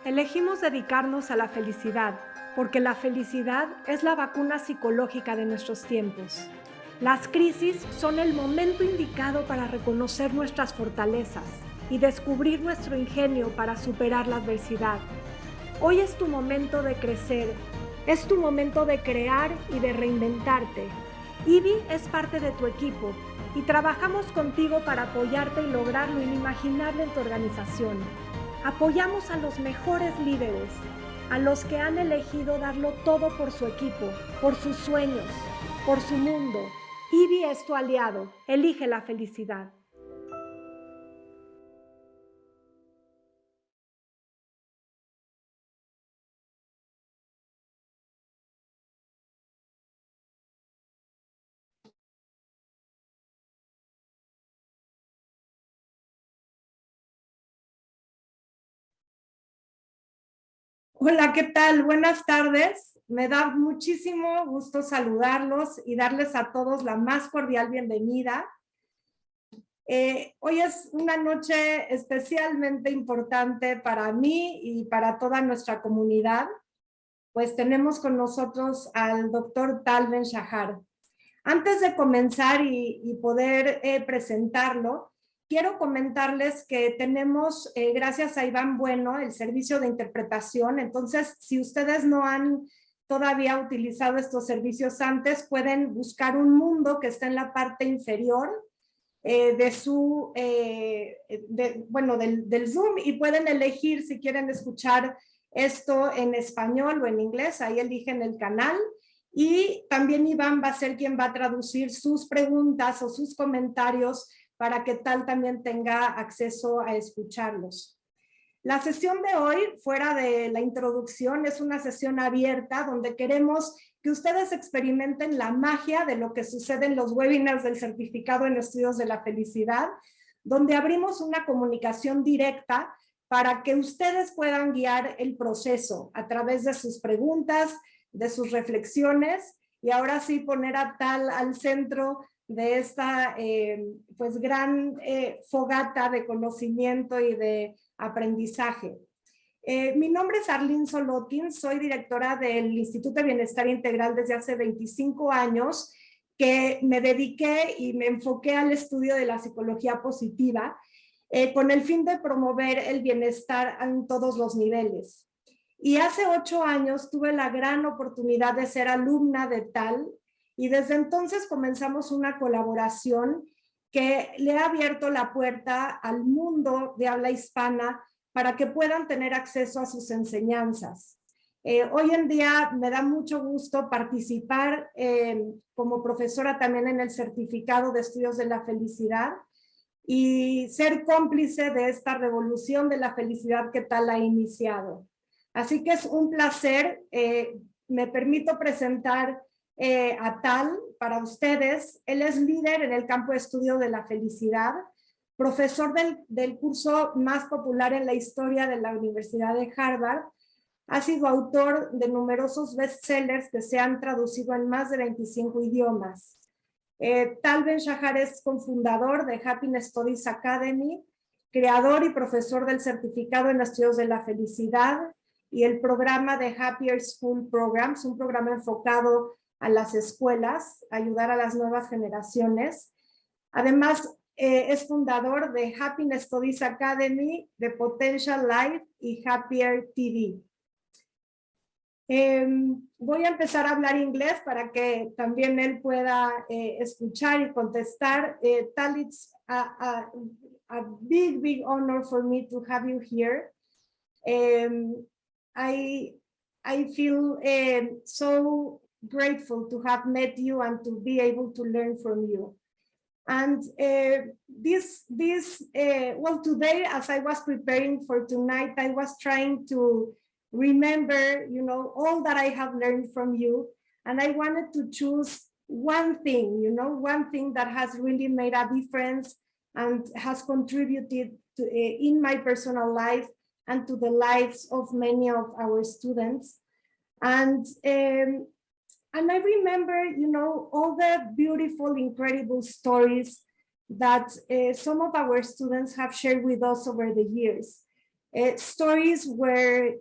Elegimos dedicarnos a la felicidad, porque la felicidad es la vacuna psicológica de nuestros tiempos. Las crisis son el momento indicado para reconocer nuestras fortalezas y descubrir nuestro ingenio para superar la adversidad. Hoy es tu momento de crecer, es tu momento de crear y de reinventarte. IBI es parte de tu equipo y trabajamos contigo para apoyarte y lograr lo inimaginable en tu organización. Apoyamos a los mejores líderes, a los que han elegido darlo todo por su equipo, por sus sueños, por su mundo. IBI es tu aliado. Elige la felicidad. Hola, ¿qué tal? Buenas tardes. Me da muchísimo gusto saludarlos y darles a todos la más cordial bienvenida. Hoy es una noche especialmente importante para mí y para toda nuestra comunidad, pues tenemos con nosotros al doctor Ben-Shahar. Antes de comenzar y poder presentarlo, quiero comentarles que tenemos, gracias a Iván Bueno, el servicio de interpretación. Entonces, si ustedes no han todavía utilizado estos servicios antes, pueden buscar un mundo que está en la parte inferior del Zoom, y pueden elegir si quieren escuchar esto en español o en inglés. Ahí eligen el canal. Y también Iván va a ser quien va a traducir sus preguntas o sus comentarios para que tal también tenga acceso a escucharlos. La sesión de hoy, fuera de la introducción, es una sesión abierta donde queremos que ustedes experimenten la magia de lo que sucede en los webinars del Certificado en Estudios de la Felicidad, donde abrimos una comunicación directa para que ustedes puedan guiar el proceso a través de sus preguntas, de sus reflexiones, y ahora sí poner a Tal al centro de esta pues gran fogata de conocimiento y de aprendizaje. Mi nombre es Arlen Solodkin, soy directora del Instituto de Bienestar Integral desde hace 25 años, que me dediqué y me enfoqué al estudio de la psicología positiva con el fin de promover el bienestar en todos los niveles. Y hace 8 años tuve la gran oportunidad de ser alumna de Tal, y desde entonces comenzamos una colaboración que le ha abierto la puerta al mundo de habla hispana para que puedan tener acceso a sus enseñanzas. Hoy en día me da mucho gusto participar como profesora también en el Certificado de Estudios de la Felicidad y ser cómplice de esta revolución de la felicidad que Tal ha iniciado. Así que es un placer. Me permito presentar a Tal para ustedes. Él es líder en el campo de estudio de la felicidad, profesor del curso más popular en la historia de la Universidad de Harvard. Ha sido autor de numerosos bestsellers que se han traducido en más de 25 idiomas. Tal Ben-Shahar es cofundador de Happiness Studies Academy, creador y profesor del Certificado en Estudios de la Felicidad y el programa de Happier School Programs, un programa enfocado a las escuelas, ayudar a las nuevas generaciones. Además, es fundador de Happiness Studies Academy, de Potential Life y Happier TV. Voy a empezar a hablar inglés para que también él pueda escuchar y contestar. Tal, it's a big honor for me to have you here. I feel so grateful to have met you and to be able to learn from you. And well, today, as I was preparing for tonight, I was trying to remember, all that I have learned from you. And I wanted to choose one thing, one thing that has really made a difference and has contributed to, in my personal life and to the lives of many of our students. And I remember, all the beautiful, incredible stories that some of our students have shared with us over the years. stories where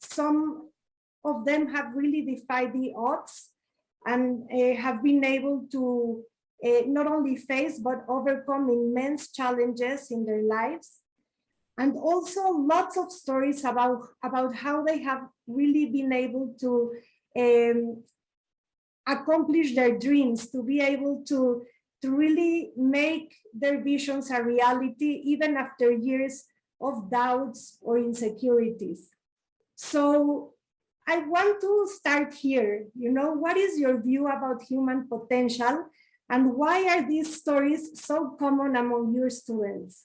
some of them have really defied the odds and have been able to not only face but overcome immense challenges in their lives. And also lots of stories about how they have really been able to accomplish their dreams, to be able to really make their visions a reality, even after years of doubts or insecurities. So I want to start here. You know, what is your view about human potential, and why are these stories so common among your students?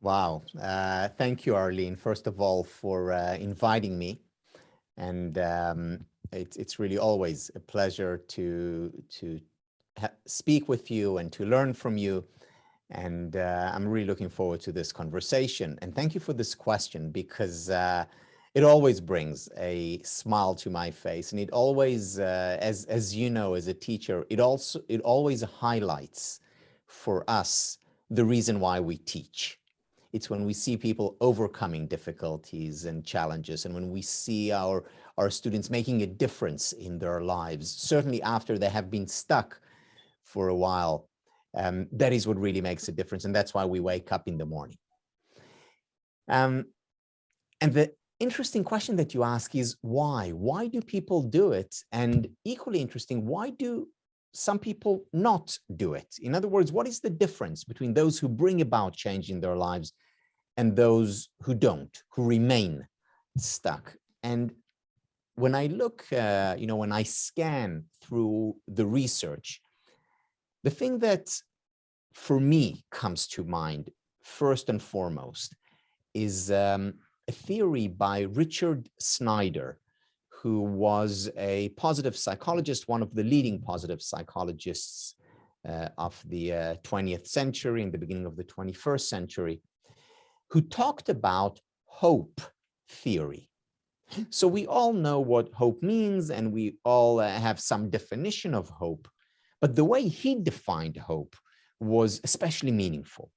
Wow. Thank you, Arlene, first of all, for inviting me. And it's really always a pleasure to speak with you and to learn from you. And I'm really looking forward to this conversation. And thank you for this question, because it always brings a smile to my face. And it always, as you know, as a teacher, it always highlights for us the reason why we teach. It's when we see people overcoming difficulties and challenges, and when we see our students making a difference in their lives, certainly after they have been stuck for a while, that is what really makes a difference. And that's why we wake up in the morning. And the interesting question that you ask is why? Why do people do it? And equally interesting, why do some people not do it? In other words, what is the difference between those who bring about change in their lives and those who don't, who remain stuck? And when I look, when I scan through the research, the thing that for me comes to mind first and foremost is a theory by Richard Snyder, who was a positive psychologist, one of the leading positive psychologists of the 20th century and the beginning of the 21st century, who talked about hope theory. So we all know what hope means, and we all have some definition of hope, but the way he defined hope was especially meaningful.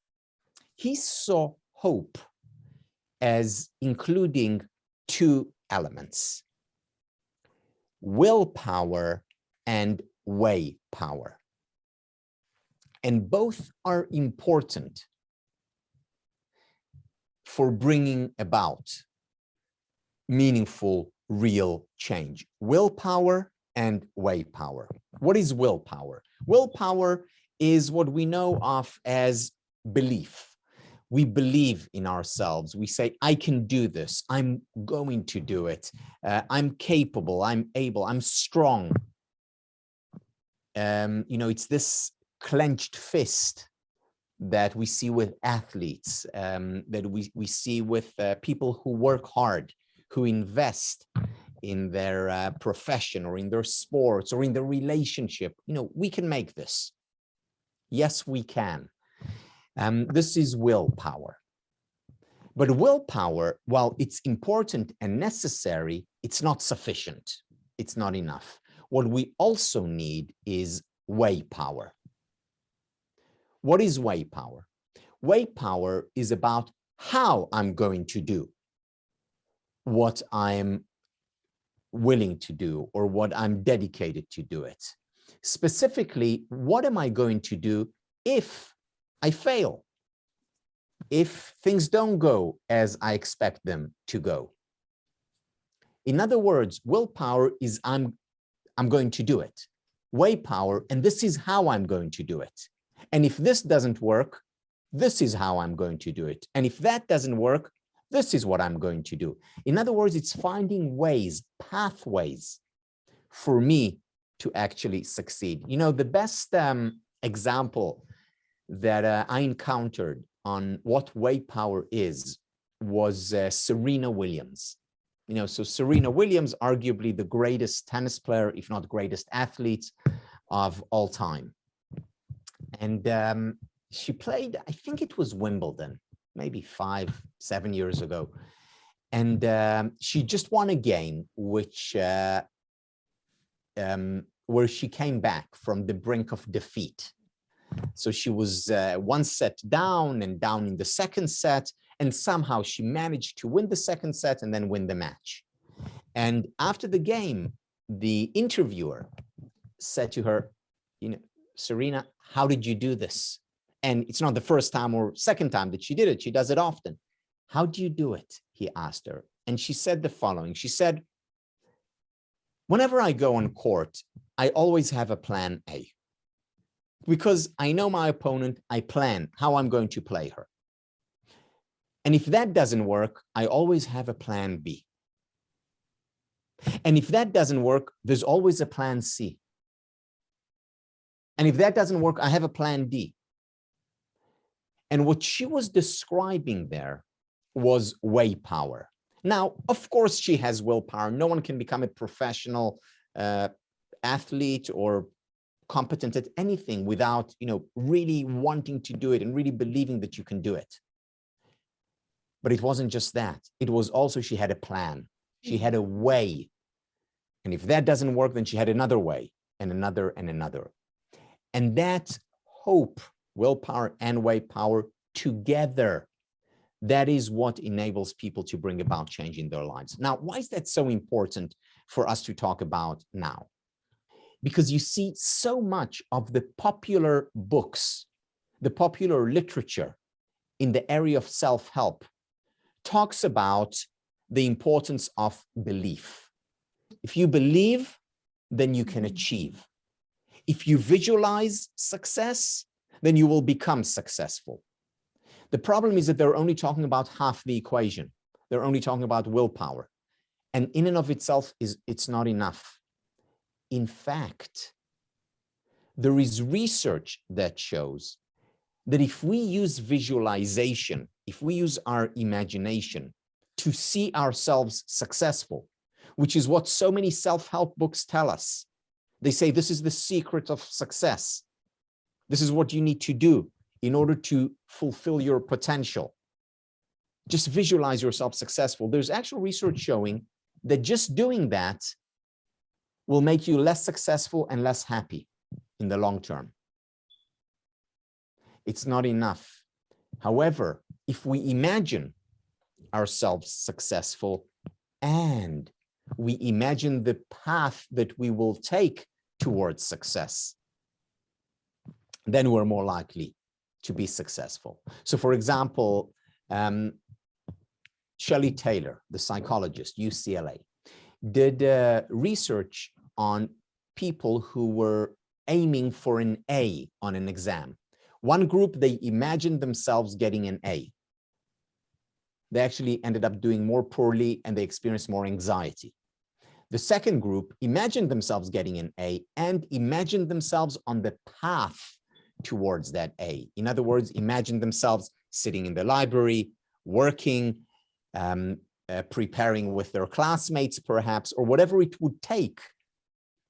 He saw hope as including two elements: willpower and way power. And both are important for bringing about meaningful, real change. Willpower and way power. What is willpower? Willpower is what we know of as belief. We believe in ourselves. We say, I can do this. I'm going to do it. I'm capable. I'm able. I'm strong. It's this clenched fist that we see with athletes, that we see with people who work hard, who invest in their profession or in their sports or in their relationship. We can make this. Yes, we can. This is willpower. But willpower, while it's important and necessary, it's not sufficient. It's not enough. What we also need is way power. What is way power? Way power is about how I'm going to do what I'm willing to do or what I'm dedicated to do it. Specifically, what am I going to do if I fail? If things don't go as I expect them to go? In other words, willpower is I'm going to do it. Way power, and this is how I'm going to do it. And if this doesn't work, this is how I'm going to do it. And if that doesn't work, this is what I'm going to do. In other words, it's finding ways, pathways for me to actually succeed. The best example that I encountered on what way power is was Serena Williams. So Serena Williams, arguably the greatest tennis player, if not greatest athlete of all time. And she played, I think it was Wimbledon, maybe 5-7 years ago. And she just won a game where she came back from the brink of defeat. So she was one set down and down in the second set, and somehow she managed to win the second set and then win the match. And after the game, the interviewer said to her, you know, Serena, how did you do this? And it's not the first time or second time that she did it. She does it often. How do you do it? He asked her. And she said the following. She said, whenever I go on court, I always have a plan A. Because I know my opponent, I plan how I'm going to play her. And if that doesn't work, I always have a plan B. And if that doesn't work, there's always a plan C. And if that doesn't work, I have a plan D. And what she was describing there was willpower. Now, of course, she has willpower. No one can become a professional athlete or competent at anything without, you know, really wanting to do it and really believing that you can do it. But it wasn't just that. It was also she had a plan. She had a way. And if that doesn't work, then she had another way and another and another. And that hope, willpower and willpower together, that is what enables people to bring about change in their lives. Now, why is that so important for us to talk about now? Because you see so much of the popular books, the popular literature in the area of self-help talks about the importance of belief. If you believe, then you can achieve. If you visualize success, then you will become successful. The problem is that they're only talking about half the equation. They're only talking about willpower. And in and of itself, it's not enough. In fact, there is research that shows that if we use visualization, if we use our imagination to see ourselves successful, which is what so many self-help books tell us. They say this is the secret of success. This is what you need to do in order to fulfill your potential. Just visualize yourself successful. There's actual research showing that just doing that will make you less successful and less happy in the long term. It's not enough. However, if we imagine ourselves successful and we imagine the path that we will take towards success, then we're more likely to be successful. So for example, Shelley Taylor, the psychologist, UCLA, did research on people who were aiming for an A on an exam. One group, they imagined themselves getting an A. They actually ended up doing more poorly and they experienced more anxiety. The second group imagined themselves getting an A and imagined themselves on the path towards that A. In other words, imagined themselves sitting in the library, working, preparing with their classmates perhaps, or whatever it would take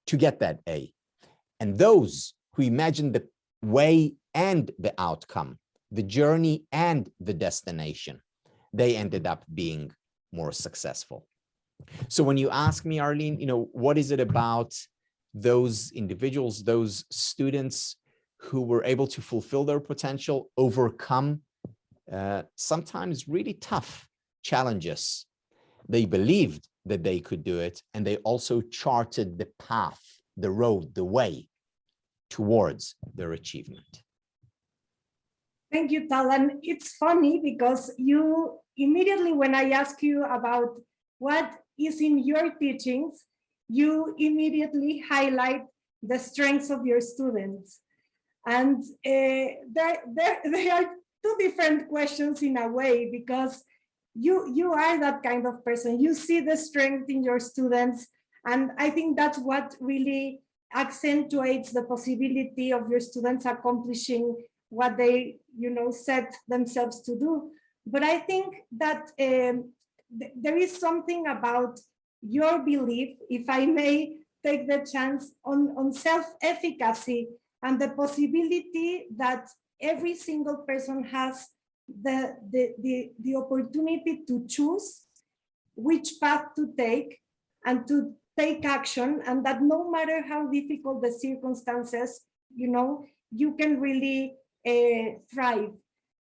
to get that A. And those who imagined the way and the outcome, the journey and the destination, they ended up being more successful. So when you ask me, Arlen, you know, what is it about those individuals, those students who were able to fulfill their potential, overcome sometimes really tough challenges? They believed that they could do it, and they also charted the path, the road, the way towards their achievement. Thank you, Tal. And it's funny because you immediately, when I ask you about what is in your teachings, you immediately highlight the strengths of your students. And there are two different questions in a way, because you are that kind of person. You see the strength in your students. And I think that's what really accentuates the possibility of your students accomplishing what they, set themselves to do. But I think that there is something about your belief, if I may take the chance, on self-efficacy and the possibility that every single person has the opportunity to choose which path to take and to take action, and that no matter how difficult the circumstances, you can really thrive.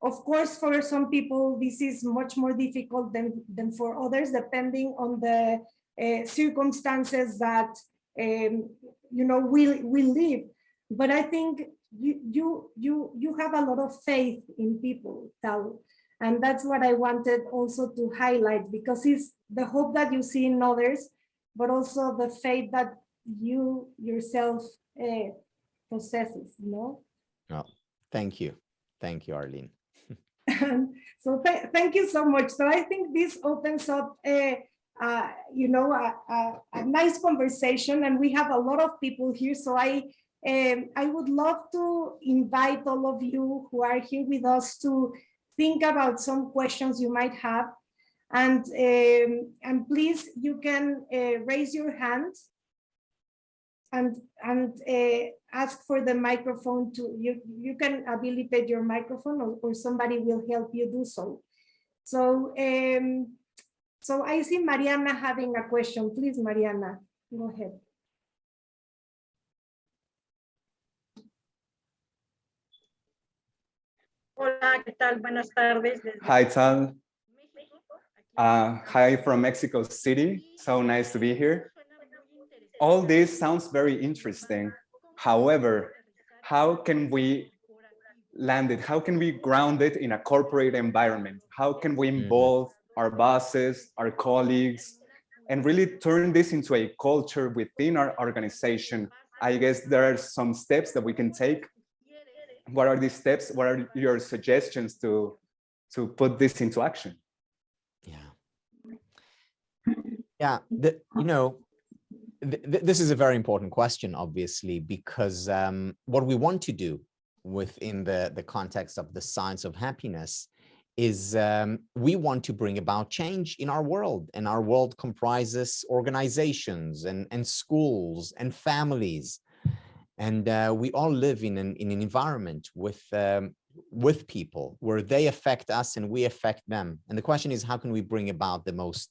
Of course, for some people, this is much more difficult than for others, depending on the circumstances that we live. But I think you have a lot of faith in people, Tal, and that's what I wanted also to highlight, because it's the hope that you see in others, but also the faith that you yourself possesses. Oh, thank you, Arlen. So thank you so much. So I think this opens up a nice conversation, and we have a lot of people here. So I would love to invite all of you who are here with us to think about some questions you might have, and please, you can raise your hand and ask for the microphone. You can habilitate your microphone, or somebody will help you do so. So so I see Mariana having a question. Please, Mariana, go ahead. Hola, ¿qué tal? Buenas tardes. Hi, Tal. Hi from Mexico City. So nice to be here. All this sounds very interesting. However, how can we land it? How can we ground it in a corporate environment? How can we involve our bosses, our colleagues, and really turn this into a culture within our organization? I guess there are some steps that we can take. What are these steps? What are your suggestions to put this into action? Yeah, this is a very important question, obviously, because what we want to do within the context of the science of happiness is we want to bring about change in our world, and our world comprises organizations and schools and families, and we all live in an environment with people where they affect us and we affect them. And the question is, how can we bring about the most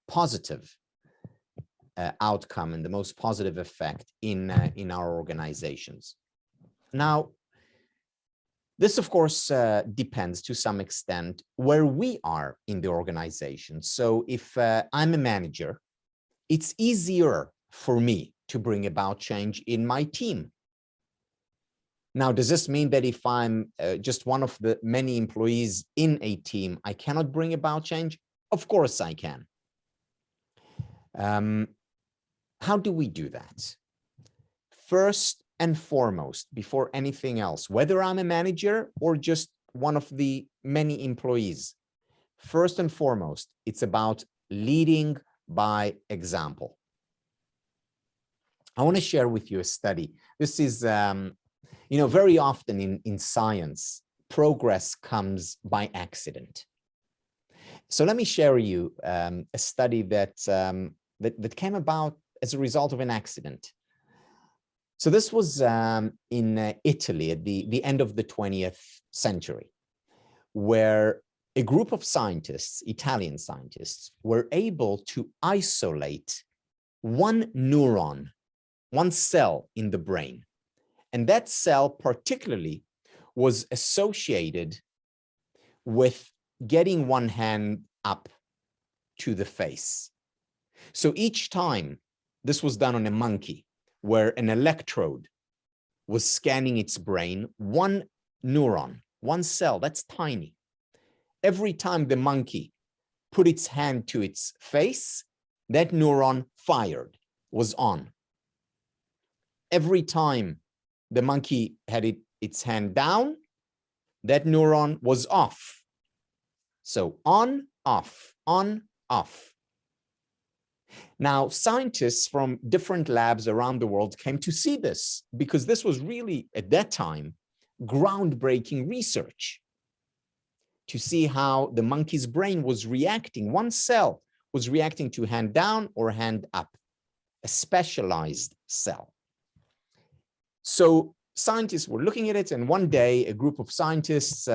positive outcome and the most positive effect in our organizations? Now, this, of course, depends to some extent where we are in the organization. So if I'm a manager, it's easier for me to bring about change in my team. Now, does this mean that if I'm just one of the many employees in a team, I cannot bring about change? Of course I can. How do we do that? First and foremost, before anything else, whether I'm a manager or just one of the many employees, first and foremost, it's about leading by example. I want to share with you a study. This is, very often in science, progress comes by accident. So let me share with you a study that came about as a result of an accident. So this was in Italy at the end of the 20th century, where a group of scientists, Italian scientists, were able to isolate one neuron, one cell in the brain. And that cell particularly was associated with getting one hand up to the face. So each time, this was done on a monkey, where an electrode was scanning its brain, one neuron, one cell, that's tiny. Every time the monkey put its hand to its face, that neuron fired, was on. Every time the monkey had its hand down, that neuron was off. So on, off, on, off. Now, scientists from different labs around the world came to see this, because this was really, at that time, groundbreaking research to see how the monkey's brain was reacting. One cell was reacting to hand down or hand up, a specialized cell. So scientists were looking at it, and one day a group of scientists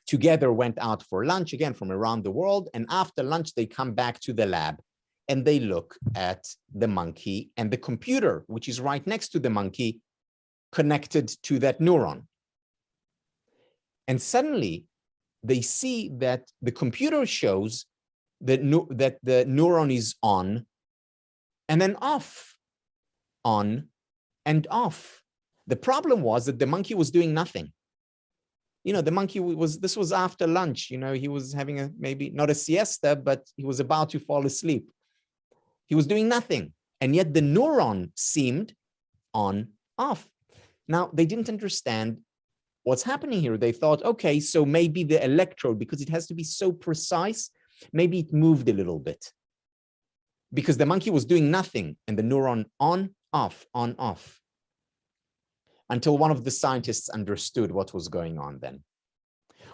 together went out for lunch, again from around the world, and after lunch they come back to the lab and they look at the monkey and the computer, which is right next to the monkey, connected to that neuron. And suddenly they see that the computer shows that, that the neuron is on and then off, on and off. The problem was that the monkey was doing nothing. You know, the monkey this was after lunch, you know, he was having maybe not a siesta, but he was about to fall asleep. He was doing nothing. And yet the neuron seemed on, off. Now, they didn't understand what's happening here. They thought, okay, so maybe the electrode, because it has to be so precise, maybe it moved a little bit. Because the monkey was doing nothing and the neuron on, off, on, off. Until one of the scientists understood what was going on then.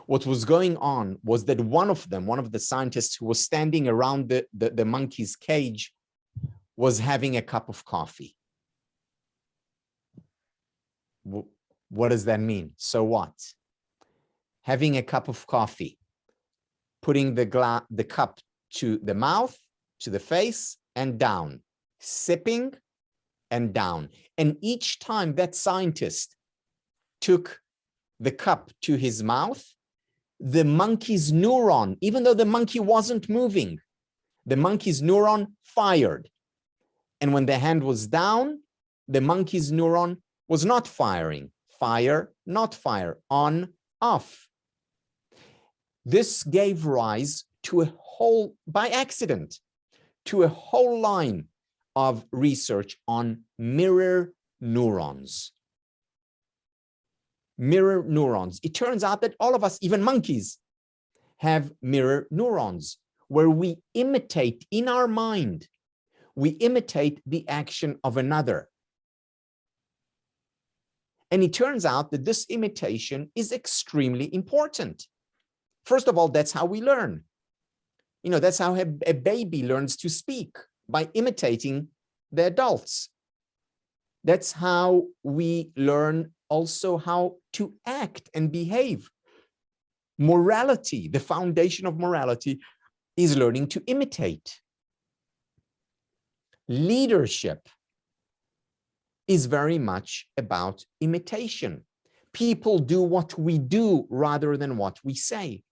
What was going on was that one of the scientists who was standing around the monkey's cage was having a cup of coffee. What does that mean? So what? Having a cup of coffee, putting the cup to the mouth, to the face, and down, sipping and down. And each time that scientist took the cup to his mouth, the monkey's neuron, even though the monkey wasn't moving, the monkey's neuron fired. And when the hand was down, the monkey's neuron was not firing. Fire, not fire, on, off. This gave rise to a whole, by accident, to a whole line of research on mirror neurons. Mirror neurons. It turns out that all of us, even monkeys, have mirror neurons where we imitate in our mind, we imitate the action of another. And it turns out that this imitation is extremely important. First of all, that's how we learn. You know, that's how a baby learns to speak, by imitating the adults. That's how we learn also how to act and behave. Morality, the foundation of morality, is learning to imitate. Leadership is very much about imitation. People do what we do rather than what we say.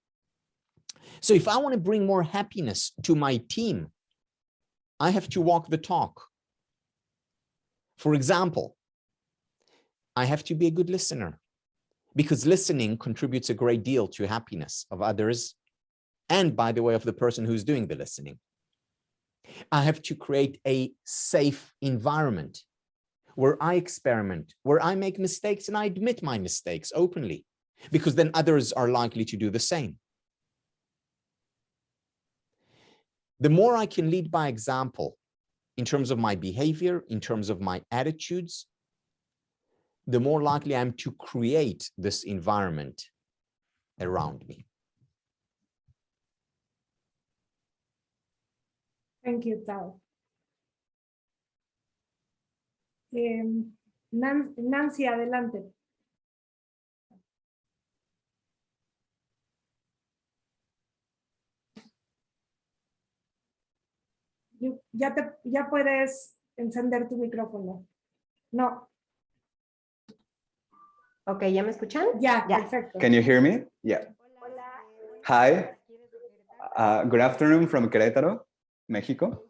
So if I want to bring more happiness to my team, I have to walk the talk. For example, I have to be a good listener, because listening contributes a great deal to happiness of others and, by the way, of the person who's doing the listening. I have to create a safe environment where I experiment, where I make mistakes and I admit my mistakes openly, because then others are likely to do the same. The more I can lead by example in terms of my behavior, in terms of my attitudes, the more likely I am to create this environment around me. Thank you, Tal. Nancy, adelante. Ya puedes encender tu micrófono. No. Ok, ¿ya me escuchan? Ya, Ya. perfecto. Can you hear me? Yeah. Hi. Good afternoon from Querétaro, Mexico.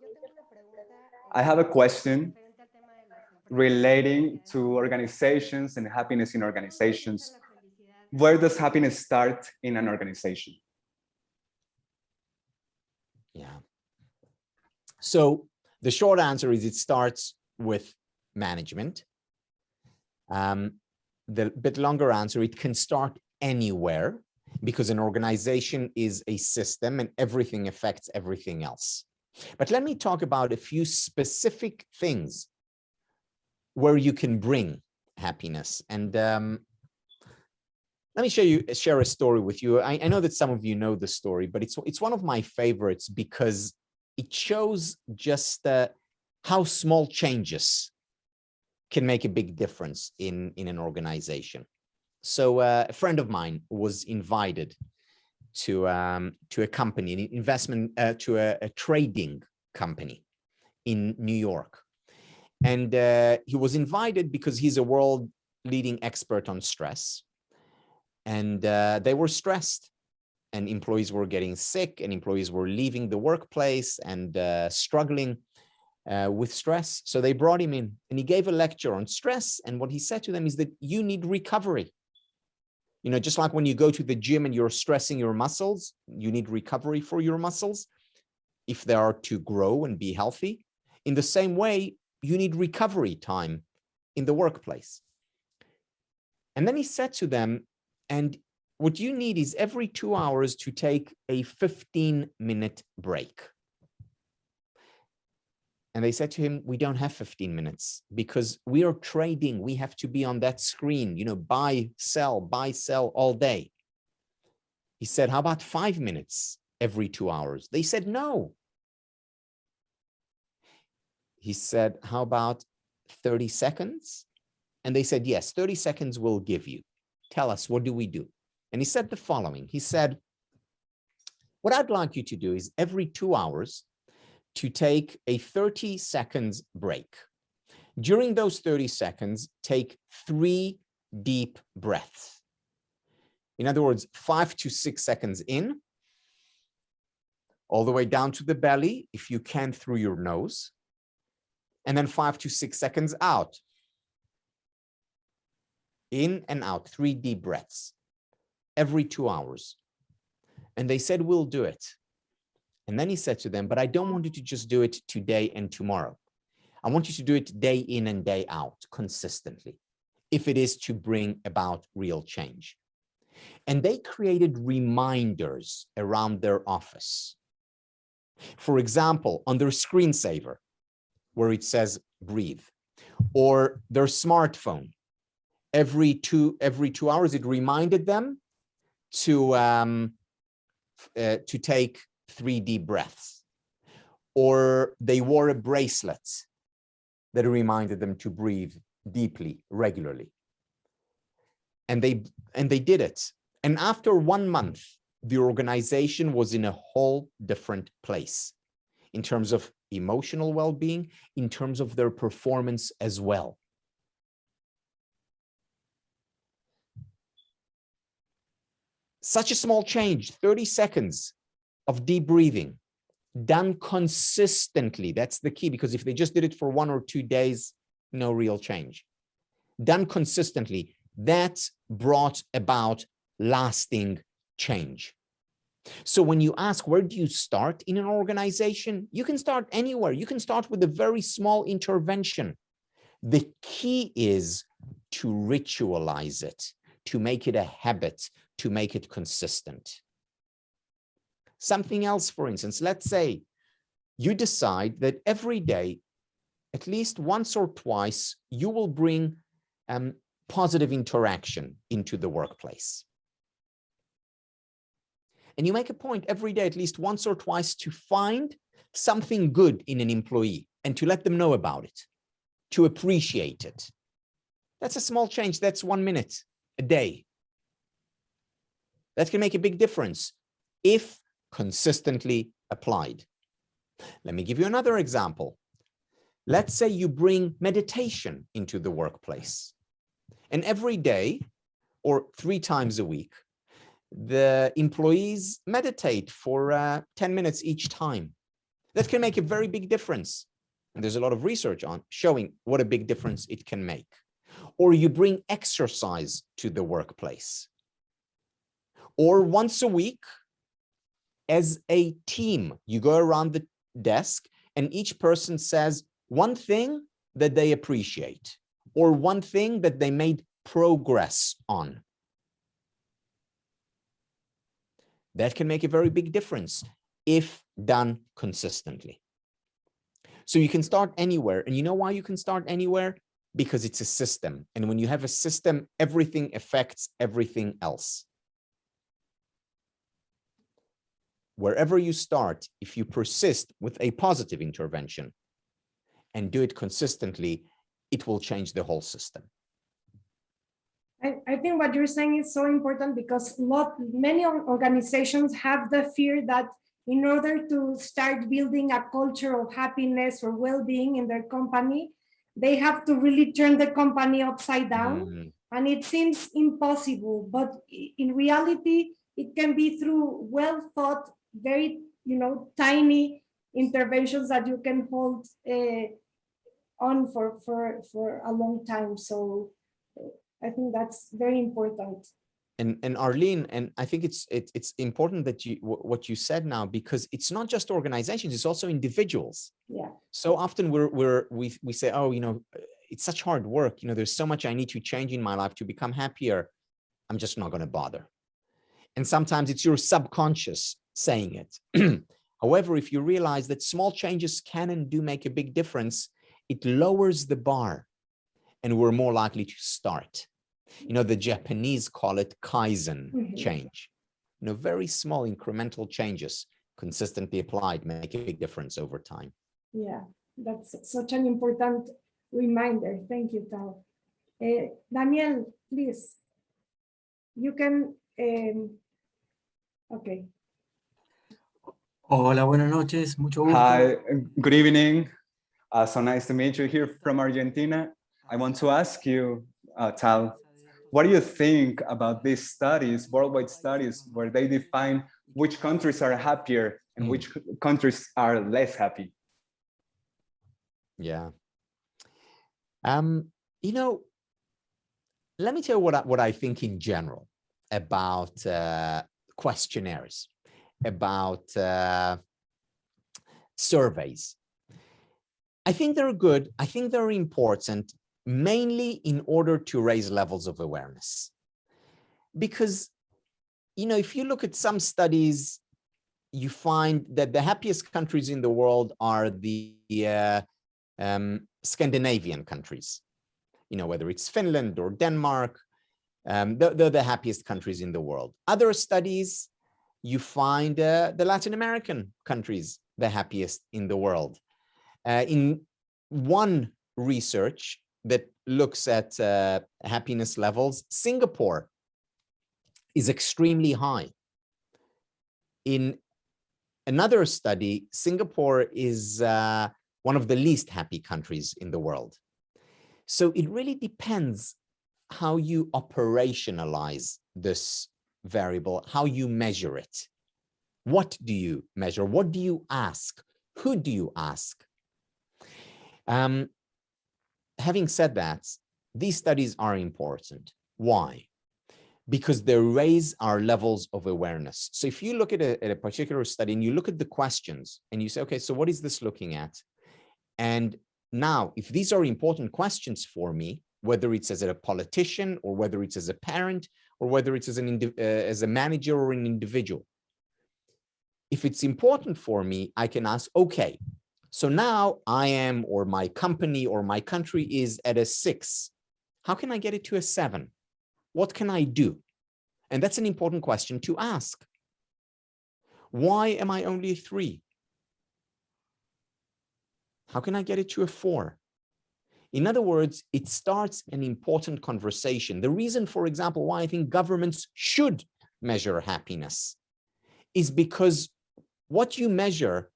I have a question relating to organizations and happiness in organizations. Where does happiness start in an organization? Yeah. So the short answer is it starts with management. The bit longer answer, it can start anywhere, because an organization is a system and everything affects everything else. But let me talk about a few specific things where you can bring happiness. And let me share a story with you. I know that some of you know the story, but it's one of my favorites because it shows just how small changes can make a big difference in an organization. So a friend of mine was invited to a company, an investment, to a trading company in New York. And he was invited because he's a world leading expert on stress, and they were stressed, and employees were getting sick, and employees were leaving the workplace and struggling with stress. So they brought him in, and he gave a lecture on stress. And what he said to them is that you need recovery. You know, just like when you go to the gym and you're stressing your muscles, you need recovery for your muscles if they are to grow and be healthy. In the same way, you need recovery time in the workplace. And then he said to them, and what you need is every 2 hours to take a 15-minute break. And they said to him, we don't have 15 minutes because we are trading. We have to be on that screen, you know, buy, sell all day. He said, how about 5 minutes every 2 hours? They said, no. He said, how about 30 seconds? And they said, yes, 30 seconds we'll give you. Tell us, what do we do? And he said the following. He said, what I'd like you to do is every 2 hours to take a 30 seconds break. During those 30 seconds, take 3 deep breaths. In other words, 5 to 6 seconds in, all the way down to the belly, if you can, through your nose, and then 5 to 6 seconds out. In and out, 3 deep breaths every 2 hours. And they said, we'll do it. And then he said to them, but I don't want you to just do it today and tomorrow. I want you to do it day in and day out consistently, if it is to bring about real change. And they created reminders around their office. For example, on their screensaver, where it says breathe, or their smartphone, every two hours, it reminded them to take 3 deep breaths. Or they wore a bracelet that reminded them to breathe deeply, regularly. And they did it. And after 1 month, the organization was in a whole different place in terms of emotional well-being, in terms of their performance as well. Such a small change, 30 seconds of deep breathing, done consistently. That's the key, because if they just did it for 1 or 2 days, no real change. Done consistently, that brought about lasting change. So when you ask, where do you start in an organization? You can start anywhere. You can start with a very small intervention. The key is to ritualize it, to make it a habit, to make it consistent. Something else, for instance, let's say you decide that every day, at least once or twice, you will bring positive interaction into the workplace. And you make a point every day, at least once or twice, to find something good in an employee and to let them know about it, to appreciate it. That's a small change. That's 1 minute a day. That can make a big difference if consistently applied. Let me give you another example. Let's say you bring meditation into the workplace, and every day or 3 times a week, the employees meditate for 10 minutes each time. That can make a very big difference. And there's a lot of research on showing what a big difference it can make. Or you bring exercise to the workplace. Or once a week, as a team, you go around the desk and each person says one thing that they appreciate or one thing that they made progress on. That can make a very big difference if done consistently. So you can start anywhere. And you know why you can start anywhere? Because it's a system. And when you have a system, everything affects everything else. Wherever you start, if you persist with a positive intervention and do it consistently, it will change the whole system. I think what you're saying is so important, because many organizations have the fear that in order to start building a culture of happiness or well-being in their company, they have to really turn the company upside down. Mm. And it seems impossible, but in reality, it can be through well thought, very, tiny interventions that you can hold on for a long time. So I think that's very important. And Arlen, and I think it's important that what you said now, because it's not just organizations, it's also individuals. Yeah. So often we say, oh, it's such hard work. There's so much I need to change in my life to become happier. I'm just not going to bother. And sometimes it's your subconscious saying it. However, if you realize that small changes can and do make a big difference, it lowers the bar and we're more likely to start. The Japanese call it Kaizen change. Very small incremental changes consistently applied make a big difference over time. Yeah, that's such an important reminder. Thank you, Tal. Daniel, please. You can, okay. Hola, buenas noches, mucho gusto. Hi, good evening. So nice to meet you here from Argentina. I want to ask you, Tal, what do you think about these studies, worldwide studies, where they define which countries are happier and which countries are less happy? Yeah. Let me tell you what I think in general about questionnaires, about surveys. I think they're good. I think they're important, mainly in order to raise levels of awareness. Because, if you look at some studies, you find that the happiest countries in the world are the Scandinavian countries, whether it's Finland or Denmark, they're the happiest countries in the world. Other studies, you find the Latin American countries the happiest in the world. In one research that looks at happiness levels, Singapore is extremely high. In another study, Singapore is one of the least happy countries in the world. So it really depends how you operationalize this variable, how you measure it. What do you measure? What do you ask? Who do you ask? Having said that, these studies are important. Why? Because they raise our levels of awareness. So if you look at a particular study and you look at the questions and you say, okay, so what is this looking at? And now, if these are important questions for me, whether it's as a politician or whether it's as a parent or whether it's as a manager or an individual, if it's important for me, I can ask, okay, so now I am, or my company or my country is at a 6. How can I get it to a 7? What can I do? And that's an important question to ask. Why am I only a 3? How can I get it to a 4? In other words, it starts an important conversation. The reason, for example, why I think governments should measure happiness is because what you measure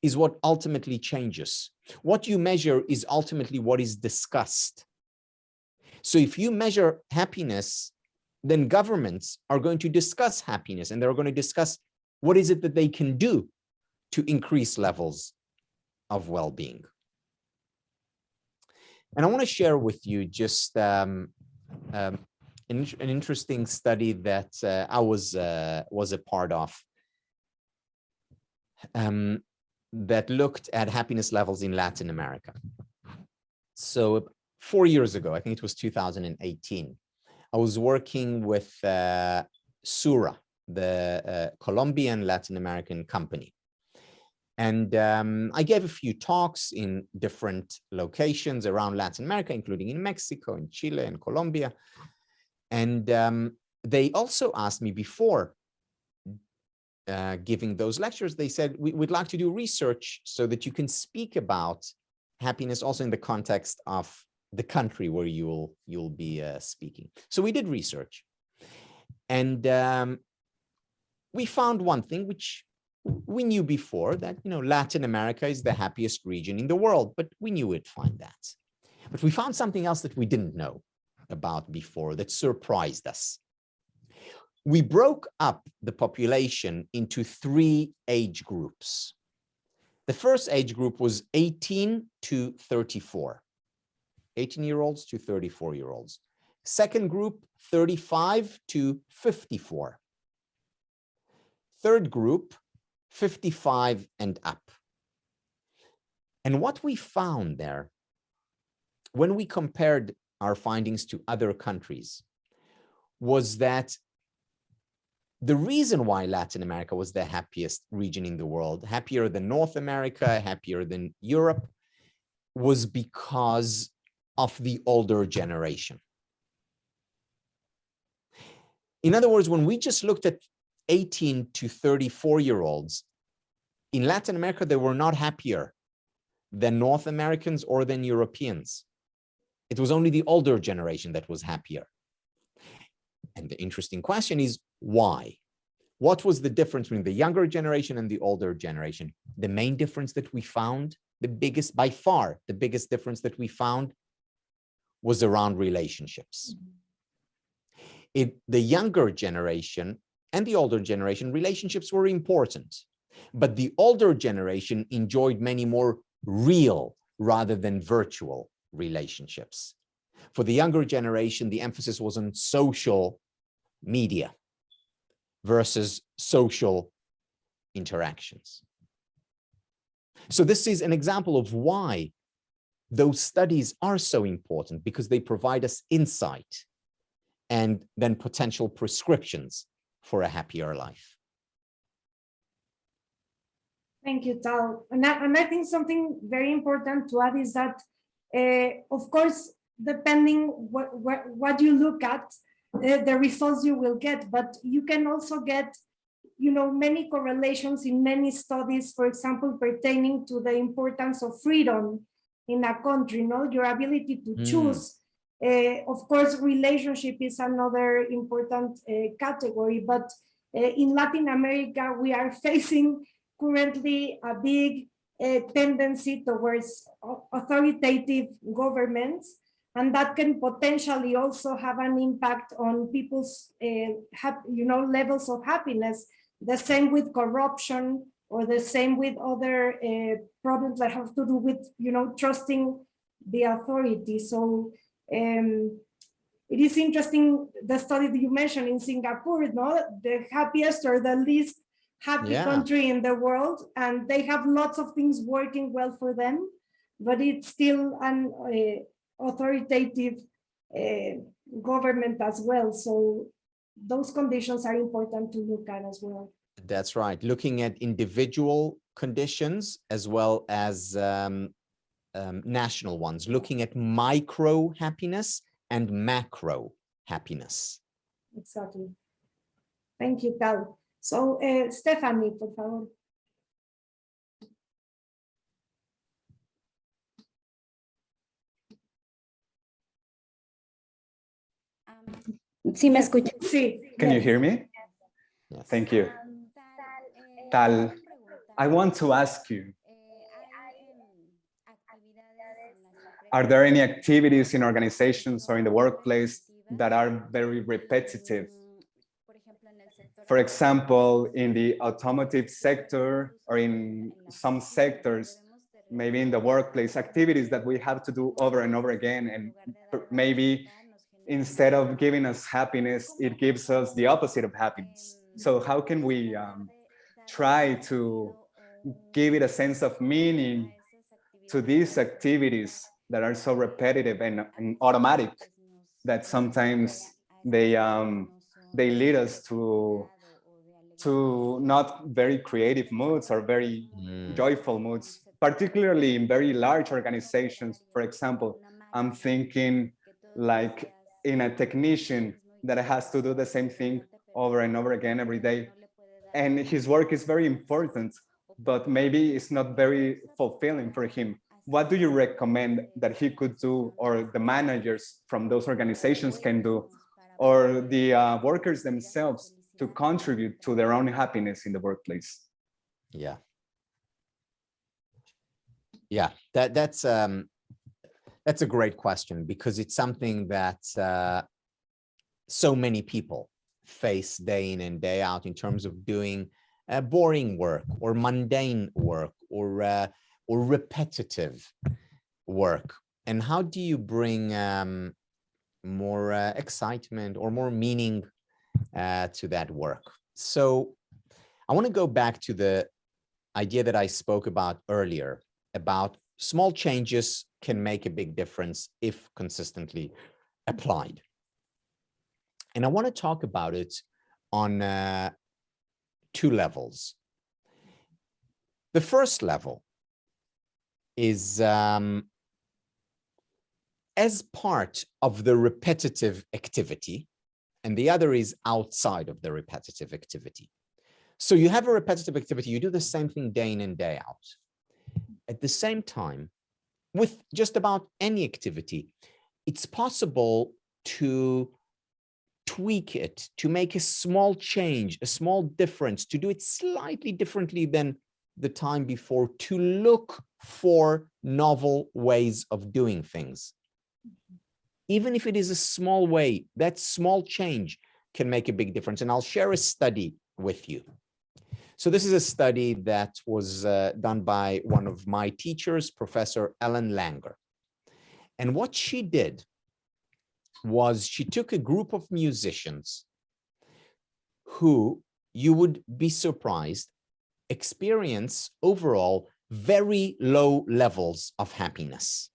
is what ultimately changes. What you measure is ultimately what is discussed. So if you measure happiness, then governments are going to discuss happiness and they're going to discuss what is it that they can do to increase levels of well-being. And I want to share with you just an interesting study that I was a part of that looked at happiness levels in Latin America. So 4 years ago, I think it was 2018, I was working with Sura, the Colombian Latin American company. And I gave a few talks in different locations around Latin America, including in Mexico, in Chile, and Colombia. And they also asked me before giving those lectures, they said, we'd like to do research so that you can speak about happiness also in the context of the country where you'll be speaking. So we did research. And we found one thing which we knew before, that Latin America is the happiest region in the world, but we knew we'd find that. But we found something else that we didn't know about before that surprised us. We broke up the population into 3 age groups. The first age group was 18 to 34, 18-year-olds to 34-year-olds. Second group, 35 to 54. Third group, 55 and up. And what we found there, when we compared our findings to other countries, was that the reason why Latin America was the happiest region in the world, happier than North America, happier than Europe, was because of the older generation. In other words, when we just looked at 18 to 34-year-olds, in Latin America, they were not happier than North Americans or than Europeans. It was only the older generation that was happier. And the interesting question is, why? What was the difference between the younger generation and the older generation? The main difference that we found, the biggest, by far, the biggest difference that we found was around relationships. The younger generation and the older generation, relationships were important, but the older generation enjoyed many more real rather than virtual relationships. For the younger generation, the emphasis was on social media versus social interactions. So this is an example of why those studies are so important, because they provide us insight and then potential prescriptions for a happier life. Thank you, Tal. And I think something very important to add is that, of course, depending what you look at, the results you will get, but you can also get, many correlations in many studies, for example, pertaining to the importance of freedom in a country, your ability to choose. Of course, relationship is another important category, but in Latin America, we are facing currently a big tendency towards authoritative governments, and that can potentially also have an impact on people's levels of happiness. The same with corruption, or the same with other problems that have to do with trusting the authority. So it is interesting, the study that you mentioned in Singapore, the happiest or the least happy country in the world, and they have lots of things working well for them, but it's still an authoritative government as well. So those conditions are important to look at as well. That's right. Looking at individual conditions as well as national ones, looking at micro happiness and macro happiness. Exactly. Thank you, Tal. So, Stephanie, por favor. Sí, me escucha. Sí. Can you hear me? Yes. Thank you. Tal, I want to ask you, are there any activities in organizations or in the workplace that are very repetitive? For example, in the automotive sector or in some sectors, maybe in the workplace, activities that we have to do over and over again, and maybe instead of giving us happiness, it gives us the opposite of happiness. So how can we try to give it a sense of meaning to these activities that are so repetitive and automatic that sometimes they lead us to not very creative moods or very joyful moods, particularly in very large organizations. For example, I'm thinking like in a technician that has to do the same thing over and over again every day. And his work is very important, but maybe it's not very fulfilling for him. What do you recommend that he could do, or the managers from those organizations can do, or the workers themselves to contribute to their own happiness in the workplace? Yeah, that's That's a great question, because it's something that so many people face day in and day out in terms of doing boring work or mundane work or repetitive work. And how do you bring more excitement or more meaning to that work? So I want to go back to the idea that I spoke about earlier about small changes can make a big difference if consistently applied. And I want to talk about it on two levels. The first level is as part of the repetitive activity, and the other is outside of the repetitive activity. So you have a repetitive activity, you do the same thing day in and day out. At the same time, with just about any activity, it's possible to tweak it, to make a small change, a small difference, to do it slightly differently than the time before, to look for novel ways of doing things. Even if it is a small way, that small change can make a big difference. And I'll share a study with you. So this is a study that was done by one of my teachers, Professor Ellen Langer. And what she did was she took a group of musicians who, you would be surprised, experience overall very low levels of happiness.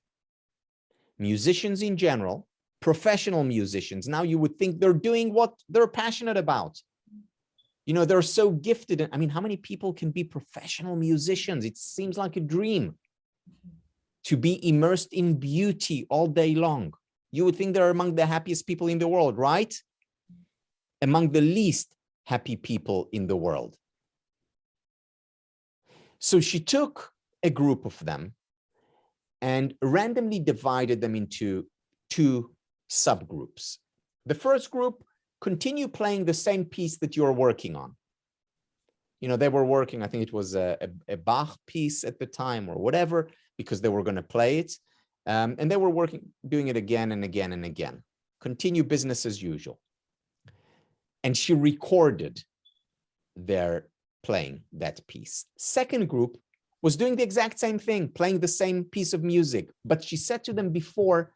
Musicians in general, professional musicians, now you would think they're doing what they're passionate about. You know, they're so gifted. I mean, how many people can be professional musicians? It seems like a dream to be immersed in beauty all day long. You would think they're among the happiest people in the world, right? Among the least happy people in the world. So she took a group of them and randomly divided them into two subgroups. The first group, continue playing the same piece that you're working on. You know, they were working, I think it was a Bach piece at the time or whatever, because they were going to play it. And they were doing it again and again and again. Continue business as usual. And she recorded their playing that piece. Second group was doing the exact same thing, playing the same piece of music. But she said to them before,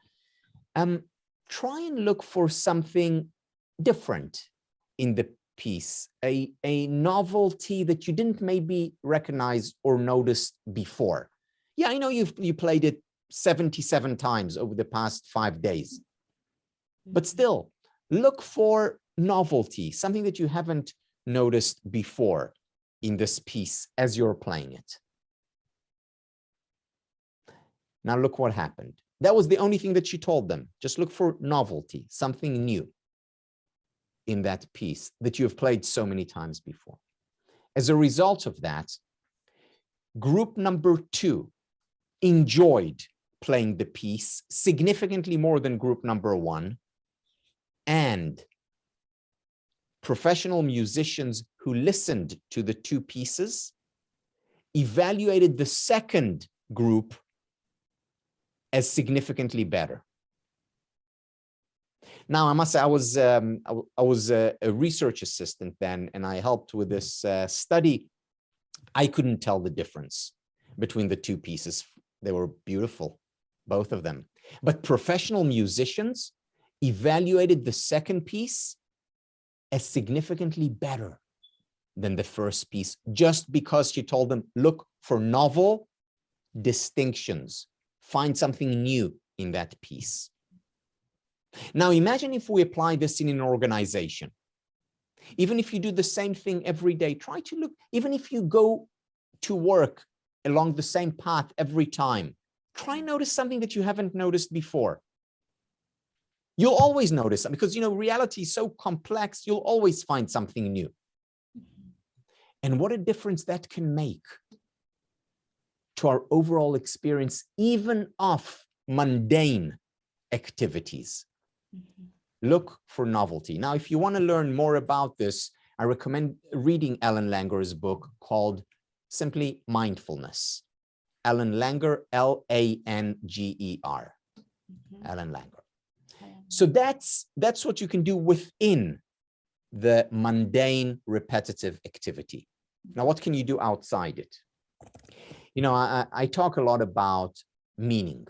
try and look for something different in the piece, a novelty that you didn't maybe recognize or notice before. Yeah, I know you played it 77 times over the past 5 days, but still look for novelty, something that you haven't noticed before in this piece as you're playing it. Now look what happened. That was the only thing that she told them. Just look for novelty, something new in that piece that you have played so many times before. As a result of that, group number 2 enjoyed playing the piece significantly more than group number 1, and professional musicians who listened to the 2 pieces evaluated the second group as significantly better. Now, I must say, I was a research assistant then, and I helped with this study. I couldn't tell the difference between the 2 pieces. They were beautiful, both of them. But professional musicians evaluated the second piece as significantly better than the first piece, just because she told them, look for novel distinctions, find something new in that piece. Now, imagine if we apply this in an organization. Even if you do the same thing every day, try to look, even if you go to work along the same path every time, try and notice something that you haven't noticed before. You'll always notice something because, you know, reality is so complex, you'll always find something new. And what a difference that can make to our overall experience, even of mundane activities. Look for novelty. Now, if you want to learn more about this, I recommend reading Ellen Langer's book called simply Mindfulness. Ellen Langer, L-A-N-G-E-R. Alan Langer. So that's what you can do within the mundane, repetitive activity. Now, what can you do outside it? You know, I talk a lot about meaning.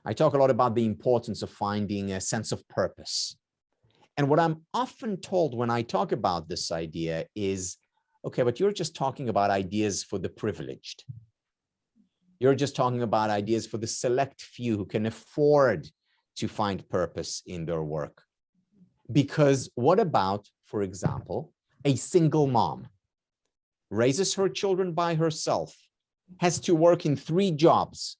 I talk a lot about the importance of finding a sense of purpose. And what I'm often told when I talk about this idea is, okay, but you're just talking about ideas for the privileged. You're just talking about ideas for the select few who can afford to find purpose in their work. Because what about, for example, a single mom raises her children by herself, has to work in 3 jobs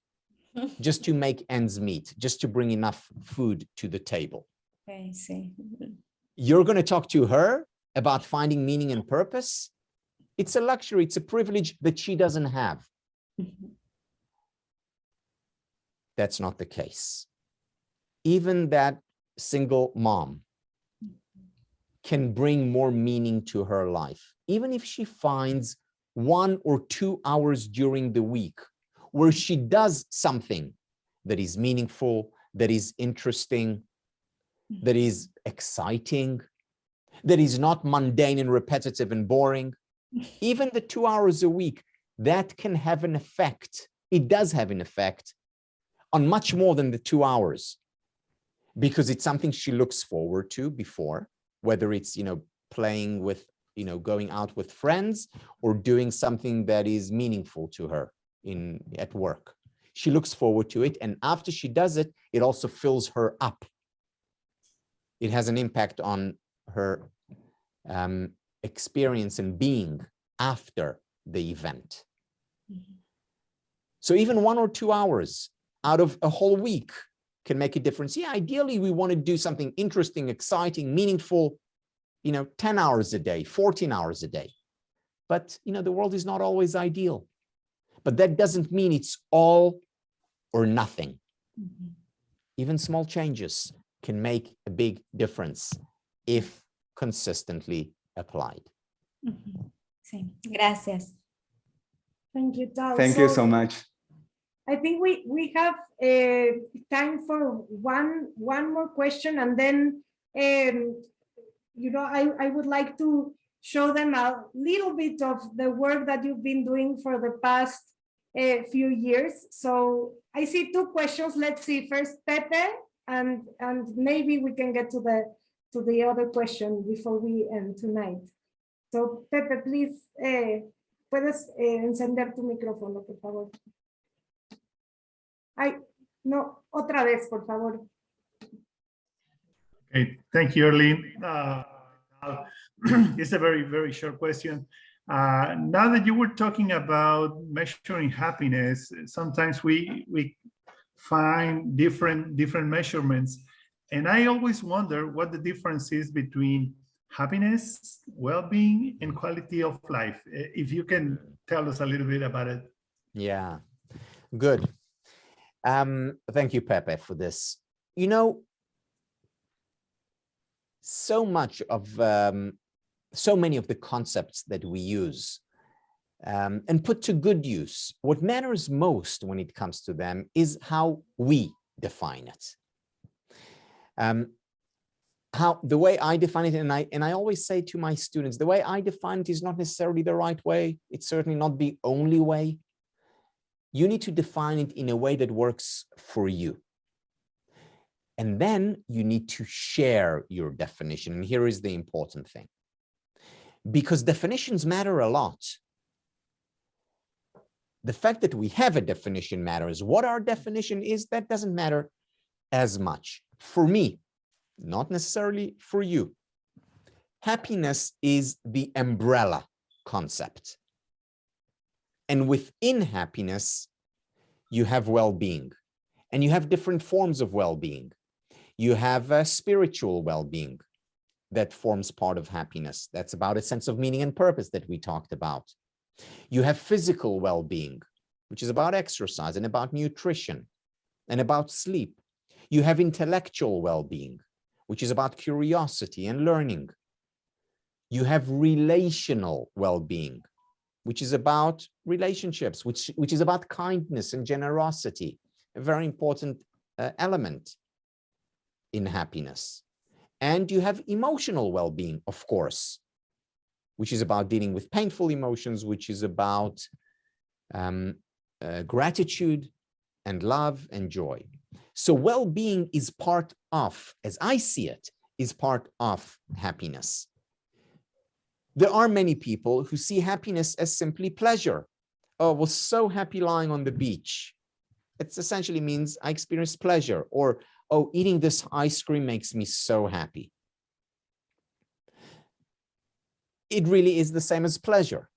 just to make ends meet, just to bring enough food to the table. I see. You're going to talk to her about finding meaning and purpose? It's a luxury, it's a privilege that she doesn't have. That's not the case. Even that single mom can bring more meaning to her life, even if she finds 1 or 2 hours during the week where she does something that is meaningful, that is interesting, that is exciting, that is not mundane and repetitive and boring. Even the 2 hours a week, that can have an effect. It does have an effect on much more than the 2 hours, because it's something she looks forward to before, whether it's, you know, playing with, you know, going out with friends or doing something that is meaningful to her at work. She looks forward to it. And after she does it, it also fills her up. It has an impact on her experience and being after the event. So even 1 or 2 hours out of a whole week can make a difference. Yeah, ideally, we want to do something interesting, exciting, meaningful, you know, 10 hours a day, 14 hours a day. But, you know, the world is not always ideal. But that doesn't mean it's all or nothing. Even small changes can make a big difference if consistently applied. Sí, gracias. Thank you, Tal. Thank you so much. I think we have time for one more question, and then you know, I would like to show them a little bit of the work that you've been doing for the past few years. So I see 2 questions. Let's see first Pepe, and maybe we can get to the other question before we end tonight. So Pepe, please, puedes encender tu micrófono, por favor. Ay, no, otra vez, por favor. Okay, thank you, Arlen. It's a very, very short question. Now that you were talking about measuring happiness, sometimes we find different measurements. And I always wonder what the difference is between happiness, well-being, and quality of life. If you can tell us a little bit about it. Yeah, good. Thank you, Pepe, for this. You know, so many of the concepts that we use and put to good use, what matters most when it comes to them is how we define it. The way I define it, and I always say to my students, the way I define it is not necessarily the right way. It's certainly not the only way. You need to define it in a way that works for you. And then you need to share your definition. And here is the important thing. Because definitions matter a lot. The fact that we have a definition matters. What our definition is, that doesn't matter as much. For me, not necessarily for you. Happiness is the umbrella concept. And within happiness, you have well-being. And you have different forms of well-being. You have a spiritual well-being that forms part of happiness. That's about a sense of meaning and purpose that we talked about. You have physical well-being, which is about exercise and about nutrition and about sleep. You have intellectual well-being, which is about curiosity and learning. You have relational well-being, which is about relationships, which is about kindness and generosity, a very important element in happiness. And you have emotional well-being, of course, which is about dealing with painful emotions, which is about gratitude and love and joy. So well-being is part of, as I see it, is part of happiness. There are many people who see happiness as simply pleasure. Oh, I was so happy lying on the beach. It essentially means I experienced pleasure. Or, oh, eating this ice cream makes me so happy. It really is the same as pleasure.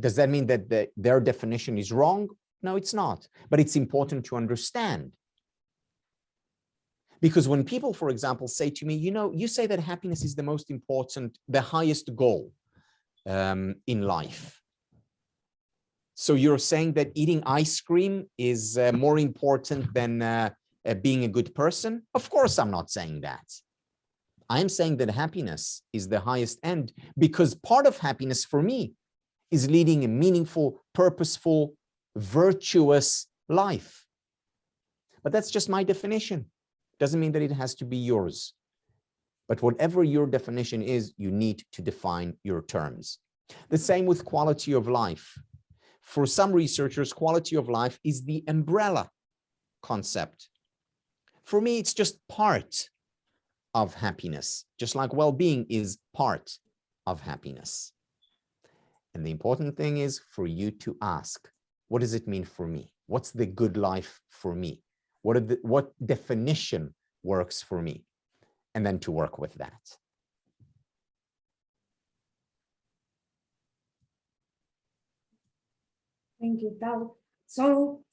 Does that mean that their definition is wrong? No, it's not. But it's important to understand. Because when people, for example, say to me, you know, you say that happiness is the most important, the highest goal in life. So you're saying that eating ice cream is more important than being a good person? Of course, I'm not saying that. I'm saying that happiness is the highest end, because part of happiness for me is leading a meaningful, purposeful, virtuous life. But that's just my definition. Doesn't mean that it has to be yours. But whatever your definition is, you need to define your terms. The same with quality of life. For some researchers, quality of life is the umbrella concept. For me, it's just part of happiness, just like well-being is part of happiness. And the important thing is for you to ask, what does it mean for me? What's the good life for me? What definition works for me? And then to work with that. Thank you, Tal. So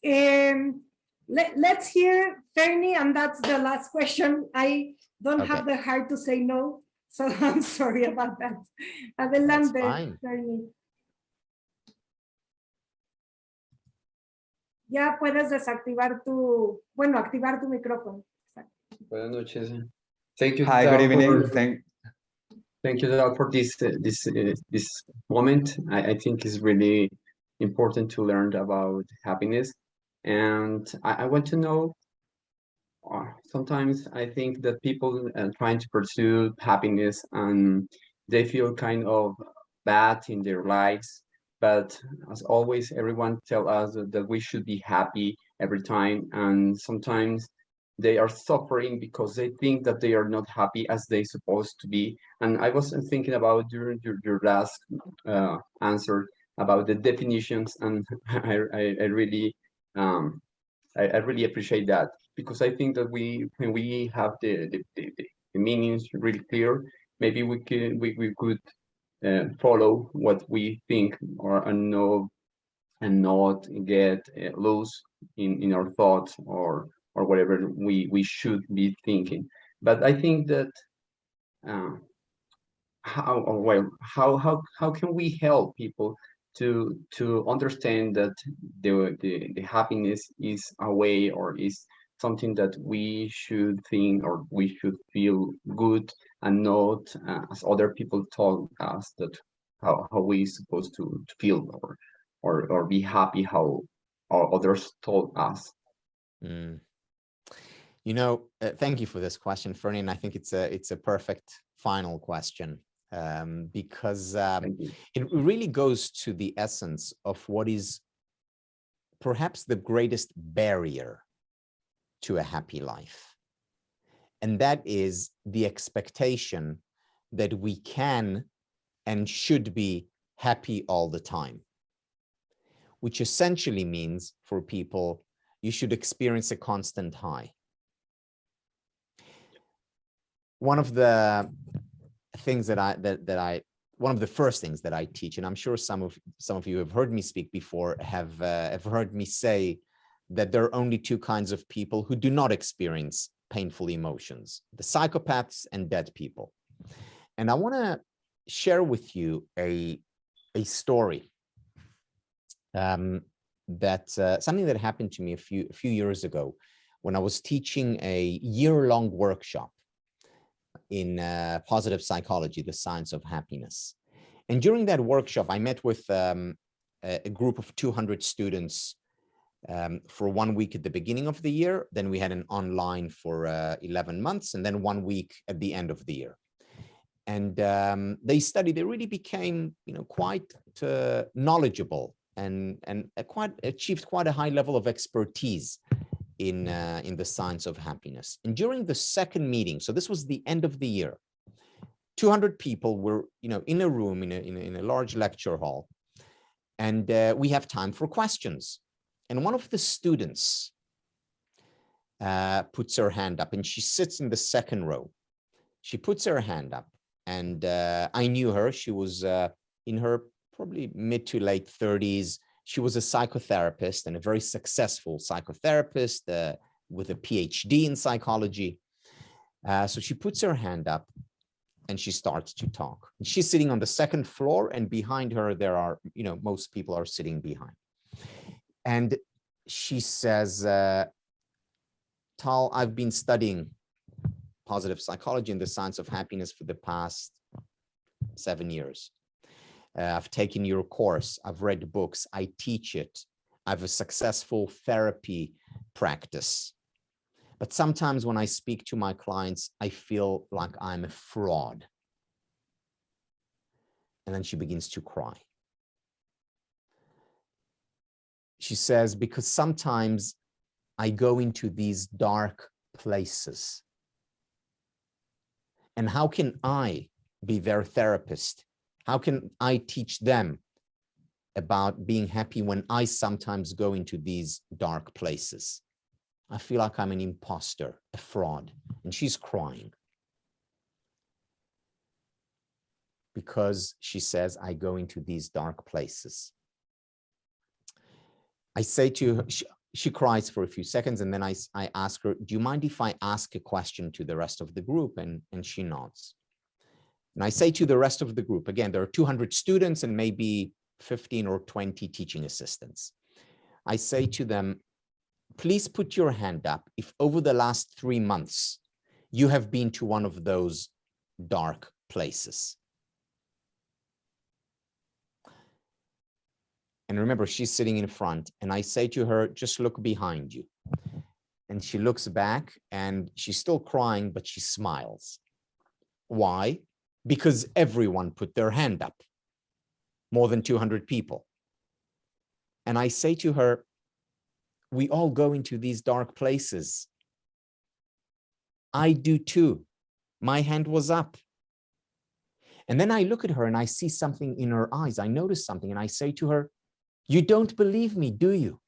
let's hear Fernie, and that's the last question. I don't have the heart to say no, so I'm sorry about that. Adelante, Fernie. Ya puedes desactivar activar tu micrófono. Buenas noches. Thank you. Hi, good evening. Thank you, Tal, for this moment. I think it's really important to learn about happiness. And I want to know, sometimes I think that people trying to pursue happiness and they feel kind of bad in their lives. But as always, everyone tells us that we should be happy every time. And sometimes they are suffering because they think that they are not happy as they're supposed to be. And I was thinking about during your last answer about the definitions, and I really appreciate that, because I think that when we have the meanings really clear, maybe we could follow what we think and not get lost in our thoughts or whatever we should be thinking. But I think that how can we help people to understand that the happiness is a way, or is something that we should think or we should feel good, and not as other people told us that how we supposed to feel or be happy how others told us. You know, thank you for this question, Fernie, and I think it's a perfect final question, because it really goes to the essence of what is perhaps the greatest barrier to a happy life. And that is the expectation that we can and should be happy all the time, which essentially means for people, you should experience a constant high. One of the things one of the first things that I teach, and I'm sure some of you have heard me speak before, have heard me say that there are only two kinds of people who do not experience painful emotions: the psychopaths and dead people. And I want to share with you a story something that happened to me a few years ago when I was teaching a year-long workshop in positive psychology, the science of happiness. And during that workshop, I met with a group of 200 students for 1 week at the beginning of the year. Then we had an online for 11 months, and then 1 week at the end of the year. And they really became, quite knowledgeable and achieved quite a high level of expertise in the science of happiness. And during the second meeting, so this was the end of the year, 200 people were, in a room, in a large lecture hall, and we have time for questions. And one of the students puts her hand up, and she sits in the second row. She puts her hand up, and I knew her. She was in her probably mid to late 30s. She was a psychotherapist, and a very successful psychotherapist with a PhD in psychology. So she puts her hand up and she starts to talk. And she's sitting on the second floor, and behind her, there are, most people are sitting behind. And she says, Tal, I've been studying positive psychology and the science of happiness for the past 7 years. I've taken your course. I've read books. I teach it. I have a successful therapy practice. But sometimes when I speak to my clients, I feel like I'm a fraud. And then she begins to cry. She says, because sometimes I go into these dark places. And how can I be their therapist? How can I teach them about being happy when I sometimes go into these dark places? I feel like I'm an imposter, a fraud. And she's crying. Because she says, I go into these dark places. I say to her, she cries for a few seconds, and then I ask her, do you mind if I ask a question to the rest of the group? And she nods. And I say to the rest of the group, again, there are 200 students and maybe 15 or 20 teaching assistants. I say to them, please put your hand up if over the last 3 months you have been to one of those dark places. And remember, she's sitting in front, and I say to her, just look behind you. And she looks back, and she's still crying, but she smiles. Why? Because everyone put their hand up, more than 200 people. And I say to her, we all go into these dark places. I do too. My hand was up. And then I look at her and I see something in her eyes. I notice something, and I say to her, you don't believe me, do you?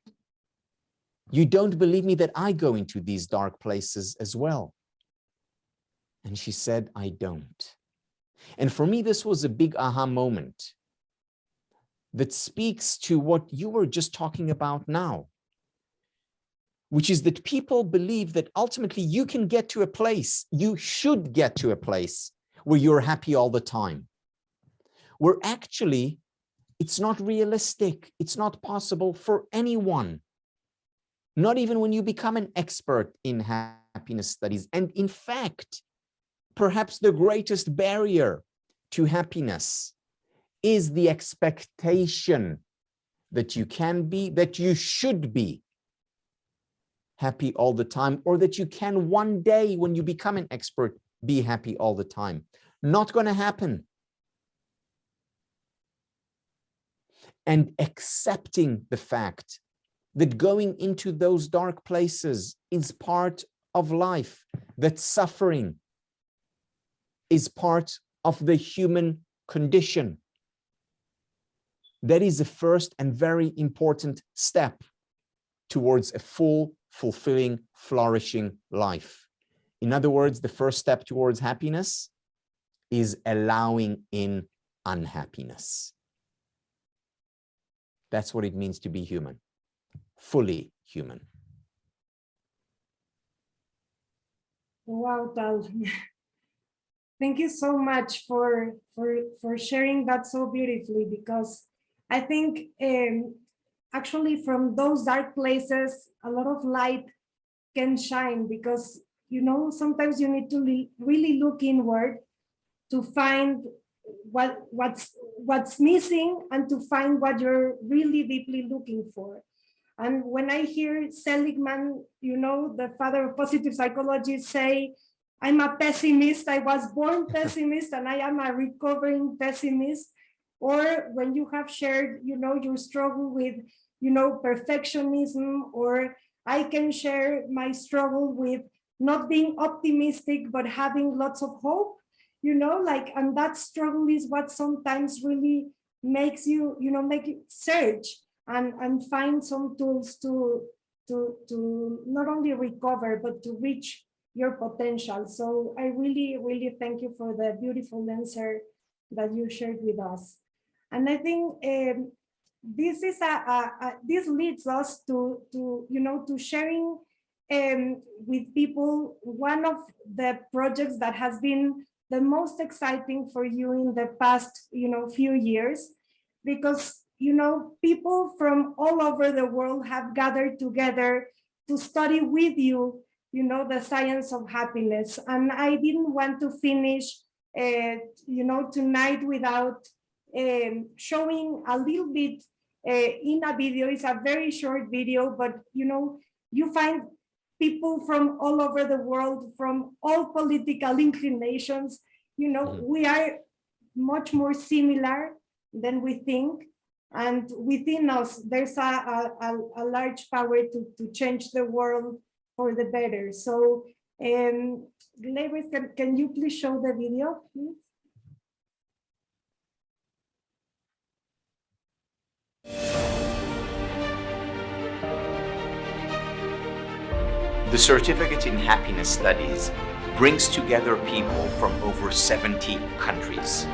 You don't believe me that I go into these dark places as well. And she said, I don't. And for me, this was a big aha moment that speaks to what you were just talking about now, which is that people believe that ultimately you can get to a place, you should get to a place where you're happy all the time, where actually it's not realistic. It's not possible for anyone, not even when you become an expert in happiness studies. And in fact, perhaps the greatest barrier to happiness is the expectation that you can be, that you should be happy all the time, or that you can one day when you become an expert be happy all the time. Not going to happen. And accepting the fact that going into those dark places is part of life, that suffering is part of the human condition. That is the first and very important step towards a full, fulfilling, flourishing life. In other words, the first step towards happiness is allowing in unhappiness. That's what it means to be human, fully human. Wow, Tal. Thank you so much for sharing that so beautifully, because I think actually from those dark places, a lot of light can shine, because, sometimes you need to really look inward to find what's missing and to find what you're really deeply looking for. And when I hear Seligman, you know, the father of positive psychology, say, I'm a pessimist, I was born pessimist, and I am a recovering pessimist. Or when you have shared, you know, your struggle with, you know, perfectionism, or I can share my struggle with not being optimistic, but having lots of hope, you know, like, and that struggle is what sometimes really makes you, you know, make you search and find some tools to not only recover, but to reach your potential. So I really, really thank you for the beautiful answer that you shared with us. And I think this is this leads us to you know, to sharing with people one of the projects that has been the most exciting for you in the past, you know, few years, because, you know, people from all over the world have gathered together to study with you, you know, the science of happiness. And I didn't want to finish, you know, tonight without showing a little bit in a video. It's a very short video, but, you know, you find people from all over the world, from all political inclinations. You know, we are much more similar than we think. And within us, there's a large power to change the world for the better. So, Lewis, can you please show the video, please? The Certificate in Happiness Studies brings together people from over 70 countries.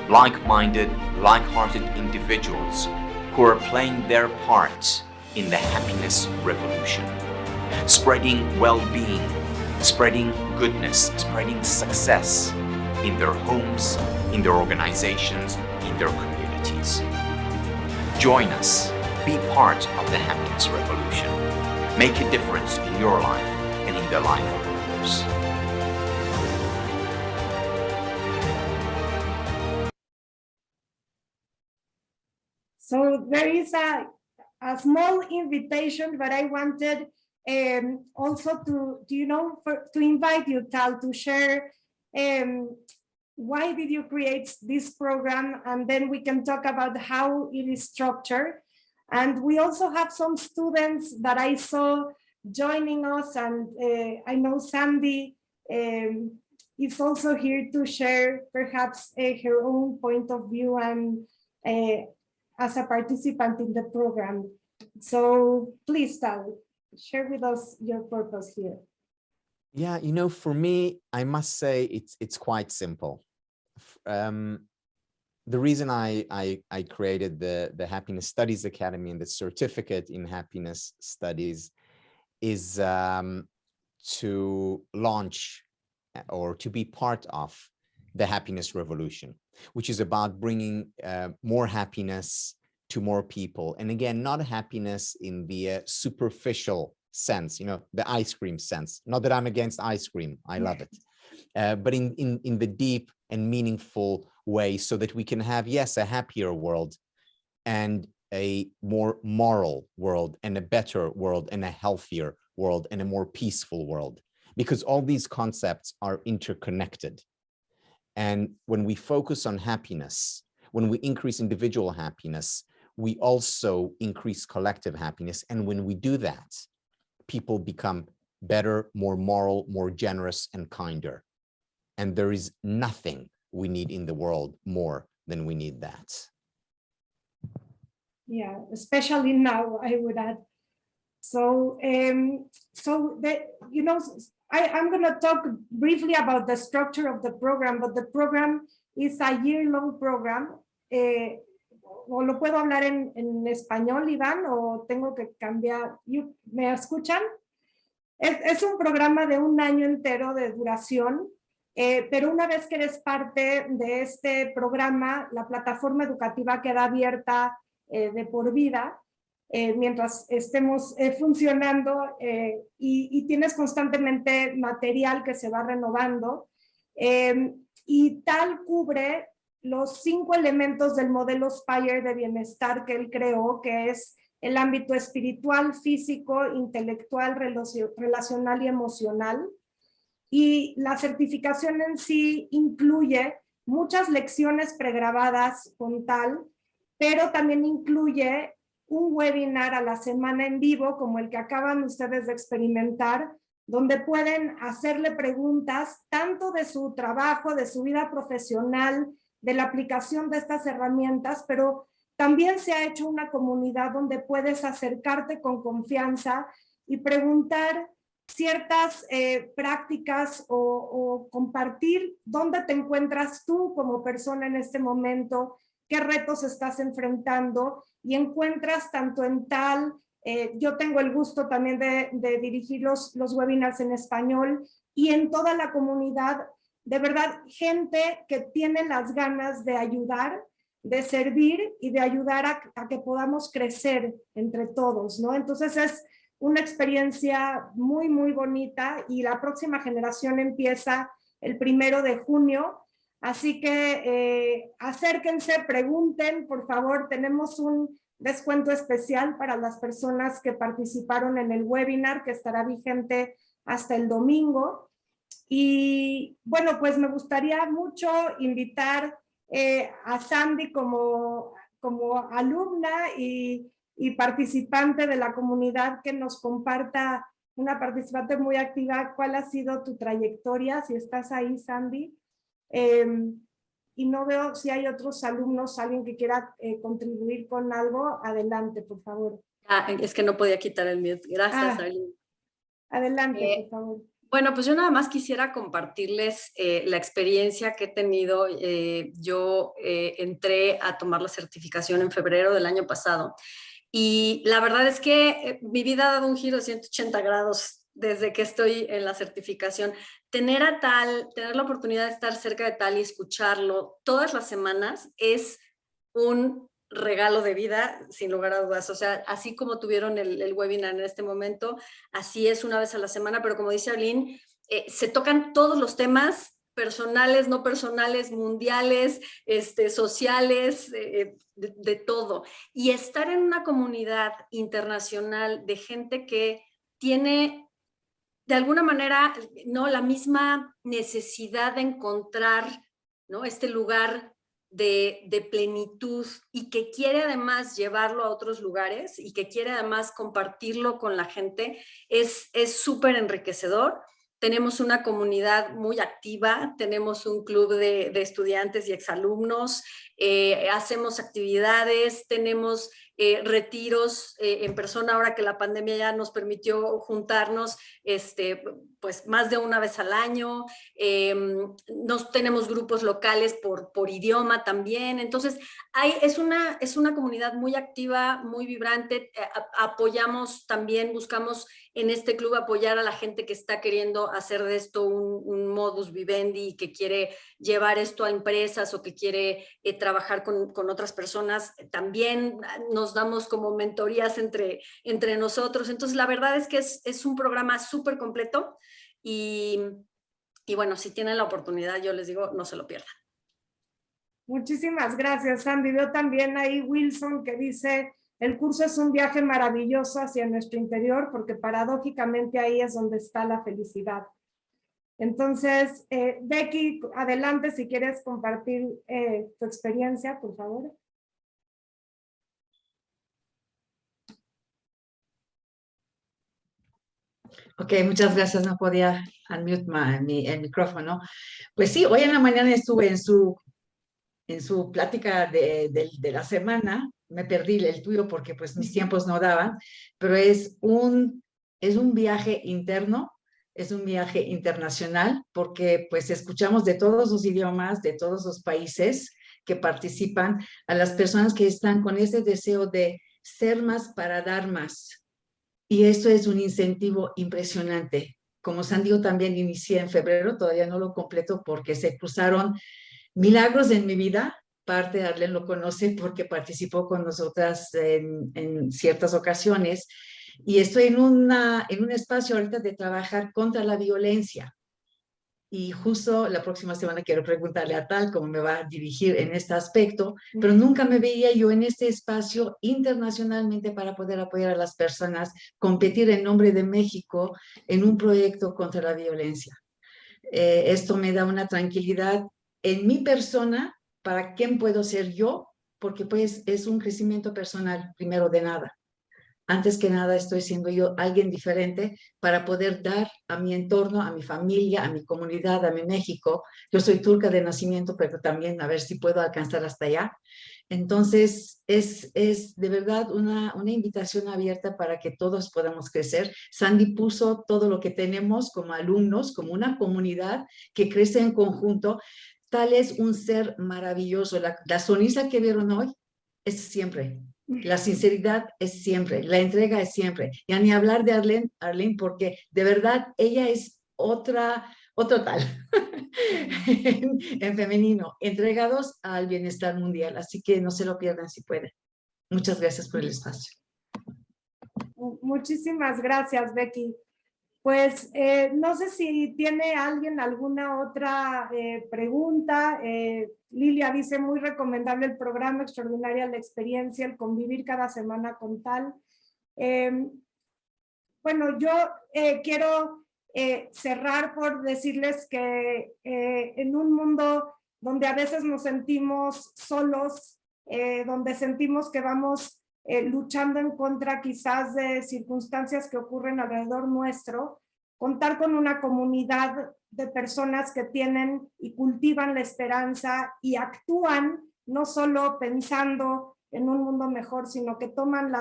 Like-minded, like-hearted individuals who are playing their part in the happiness revolution, spreading well-being, spreading goodness, spreading success in their homes, in their organizations, in their communities. Join us, be part of the happiness revolution. Make a difference in your life and in the life of others. So there is a small invitation, but I wanted also to you know, to invite you, Tal, to share why did you create this program, and then we can talk about how it is structured. And we also have some students that I saw joining us, and I know Sandy is also here to share perhaps her own point of view and as a participant in the program. So please, Tal, share with us your purpose here. Yeah, you know, for me, I must say it's quite simple. The reason I created the Happiness Studies Academy and the Certificate in Happiness Studies is to launch or to be part of the happiness revolution, which is about bringing more happiness to more people. And again, not happiness in the superficial sense, you know, the ice cream sense. Not that I'm against ice cream, I love it. But in the deep and meaningful way, so that we can have, yes, a happier world and a more moral world and a better world and a healthier world and a more peaceful world, because all these concepts are interconnected. And when we focus on happiness, when we increase individual happiness, we also increase collective happiness. And when we do that, people become better, more moral, more generous, and kinder. And there is nothing we need in the world more than we need that. Yeah, especially now, I would add. So, so that, you know, I'm going to talk briefly about the structure of the program, but the program is a year-long program. O lo puedo hablar en español, Iván, o tengo que cambiar. ¿Me escuchan? Es un programa de un año entero de duración. Pero una vez que eres parte de este programa, la plataforma educativa queda abierta de por vida mientras estemos funcionando y tienes constantemente material que se va renovando y Tal cubre los 5 elementos del modelo Spire de bienestar que él creó, que es el ámbito espiritual, físico, intelectual, relacional y emocional. Y la certificación en sí incluye muchas lecciones pregrabadas con tal, pero también incluye un webinar a la semana en vivo, como el que acaban ustedes de experimentar, donde pueden hacerle preguntas tanto de su trabajo, de su vida profesional, de la aplicación de estas herramientas, pero también se ha hecho una comunidad donde puedes acercarte con confianza y preguntar ciertas prácticas o compartir dónde te encuentras tú como persona en este momento, qué retos estás enfrentando, y encuentras tanto en tal, yo tengo el gusto también de dirigir los webinars en español, y en toda la comunidad, de verdad, gente que tiene las ganas de ayudar, de servir y de ayudar a que podamos crecer entre todos, ¿no? Entonces es una experiencia muy, muy bonita, y la próxima generación empieza el 1 de junio. Así que acérquense, pregunten, por favor. Tenemos un descuento especial para las personas que participaron en el webinar, que estará vigente hasta el domingo. Y bueno, pues me gustaría mucho invitar a Sandy como alumna y participante de la comunidad, que nos comparta, una participante muy activa, cuál ha sido tu trayectoria, si estás ahí, Sandy. Y no veo si hay otros alumnos, alguien que quiera contribuir con algo. Adelante, por favor. Es que no podía quitar el mute. Gracias, Arlen. Adelante, por favor. Bueno, pues yo nada más quisiera compartirles la experiencia que he tenido. Yo entré a tomar la certificación en febrero del año pasado, y la verdad es que mi vida ha dado un giro de 180 grados desde que estoy en la certificación. Tener la oportunidad de estar cerca de tal y escucharlo todas las semanas es un regalo de vida, sin lugar a dudas. O sea, así como tuvieron el webinar en este momento, así es una vez a la semana, pero como dice Arlen, se tocan todos los temas, personales, no personales, mundiales, sociales, de todo. Y estar en una comunidad internacional de gente que tiene de alguna manera, ¿no?, la misma necesidad de encontrar, ¿no?, este lugar de plenitud, y que quiere además llevarlo a otros lugares y que quiere además compartirlo con la gente, es súper enriquecedor. Tenemos una comunidad muy activa, tenemos un club de estudiantes y exalumnos, hacemos actividades, tenemos retiros en persona, ahora que la pandemia ya nos permitió juntarnos pues más de una vez al año. Nos tenemos grupos locales por idioma también. Entonces es una comunidad muy activa, muy vibrante. Apoyamos también, buscamos en este club apoyar a la gente que está queriendo hacer de esto un modus vivendi, que quiere llevar esto a empresas o que quiere trabajar con otras personas. También nos damos como mentorías entre nosotros. Entonces, la verdad es que es un programa súper completo, y bueno, si tienen la oportunidad, yo les digo, no se lo pierdan. Muchísimas gracias, Sandy. Veo también ahí Wilson, que dice: el curso es un viaje maravilloso hacia nuestro interior, porque paradójicamente ahí es donde está la felicidad. Entonces, Becky, adelante si quieres compartir tu experiencia, por favor. Ok, muchas gracias. No podía unmute el micrófono. Pues sí, hoy en la mañana estuve en su plática de la semana. Me perdí el tuyo porque pues mis tiempos no daban, pero es un viaje interno, es un viaje internacional, porque pues escuchamos de todos los idiomas, de todos los países que participan, a las personas que están con ese deseo de ser más para dar más. Y esto es un incentivo impresionante. Como Sandy, también inicié en febrero, todavía no lo completo porque se cruzaron milagros en mi vida. Parte de Arlen lo conoce porque participó con nosotras en ciertas ocasiones. Y estoy en un espacio ahorita de trabajar contra la violencia. y justo la próxima semana quiero preguntarle a Tal cómo me va a dirigir en este aspecto, pero nunca me veía yo en este espacio internacionalmente para poder apoyar a las personas, competir en nombre de México en un proyecto contra la violencia. Esto me da una tranquilidad en mi persona, para quién puedo ser yo, porque pues es un crecimiento personal, primero de nada. Antes que nada estoy siendo yo alguien diferente para poder dar a mi entorno, a mi familia, a mi comunidad, a mi México. Yo soy turca de nacimiento, pero también a ver si puedo alcanzar hasta allá. Entonces, es de verdad una invitación abierta para que todos podamos crecer. Sandy puso todo lo que tenemos como alumnos, como una comunidad que crece en conjunto. Tal es un ser maravilloso. La sonrisa que vieron hoy es siempre. La sinceridad es siempre, la entrega es siempre. Ya ni hablar de Arlen, porque de verdad ella es otro tal, en femenino, entregados al bienestar mundial. Así que no se lo pierdan si pueden. Muchas gracias por el espacio. Muchísimas gracias, Becky. Pues no sé si tiene alguien alguna otra pregunta. Lilia dice, muy recomendable el programa, extraordinaria la experiencia, el convivir cada semana con Tal. Bueno, yo quiero cerrar por decirles que en un mundo donde a veces nos sentimos solos, donde sentimos que vamos luchando en contra quizás de circunstancias que ocurren alrededor nuestro, contar con una comunidad de personas que tienen y cultivan la esperanza y actúan no solo pensando en un mundo mejor, sino que toman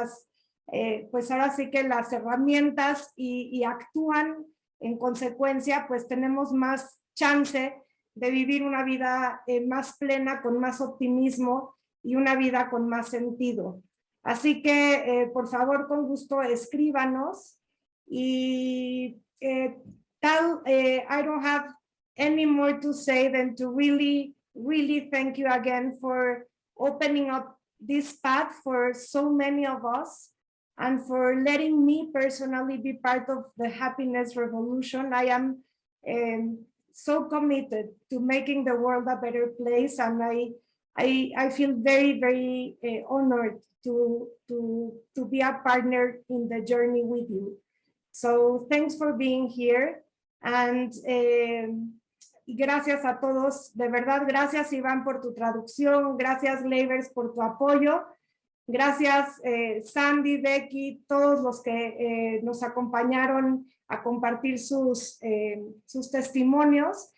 pues ahora sí que las herramientas y actúan en consecuencia, pues tenemos más chance de vivir una vida más plena, con más optimismo y una vida con más sentido. Así que, por favor, con gusto, escríbanos. Y Tal, I don't have any more to say than to really, really thank you again for opening up this path for so many of us and for letting me personally be part of the happiness revolution. I am so committed to making the world a better place, and I feel very, very honored to be a partner in the journey with you. So thanks for being here, and gracias a todos, de verdad, gracias Iván por tu traducción, gracias Leivers por tu apoyo, gracias Sandy, Becky, todos los que nos acompañaron a compartir sus testimonios,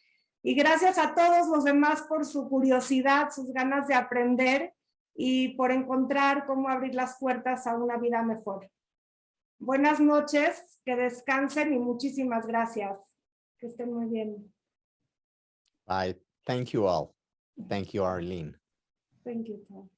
y gracias a todos los demás por su curiosidad, sus ganas de aprender y por encontrar cómo abrir las puertas a una vida mejor. Buenas noches, que descansen y muchísimas gracias. Que estén muy bien. Bye. Thank you all. Thank you, Arlene. Thank you, Tom.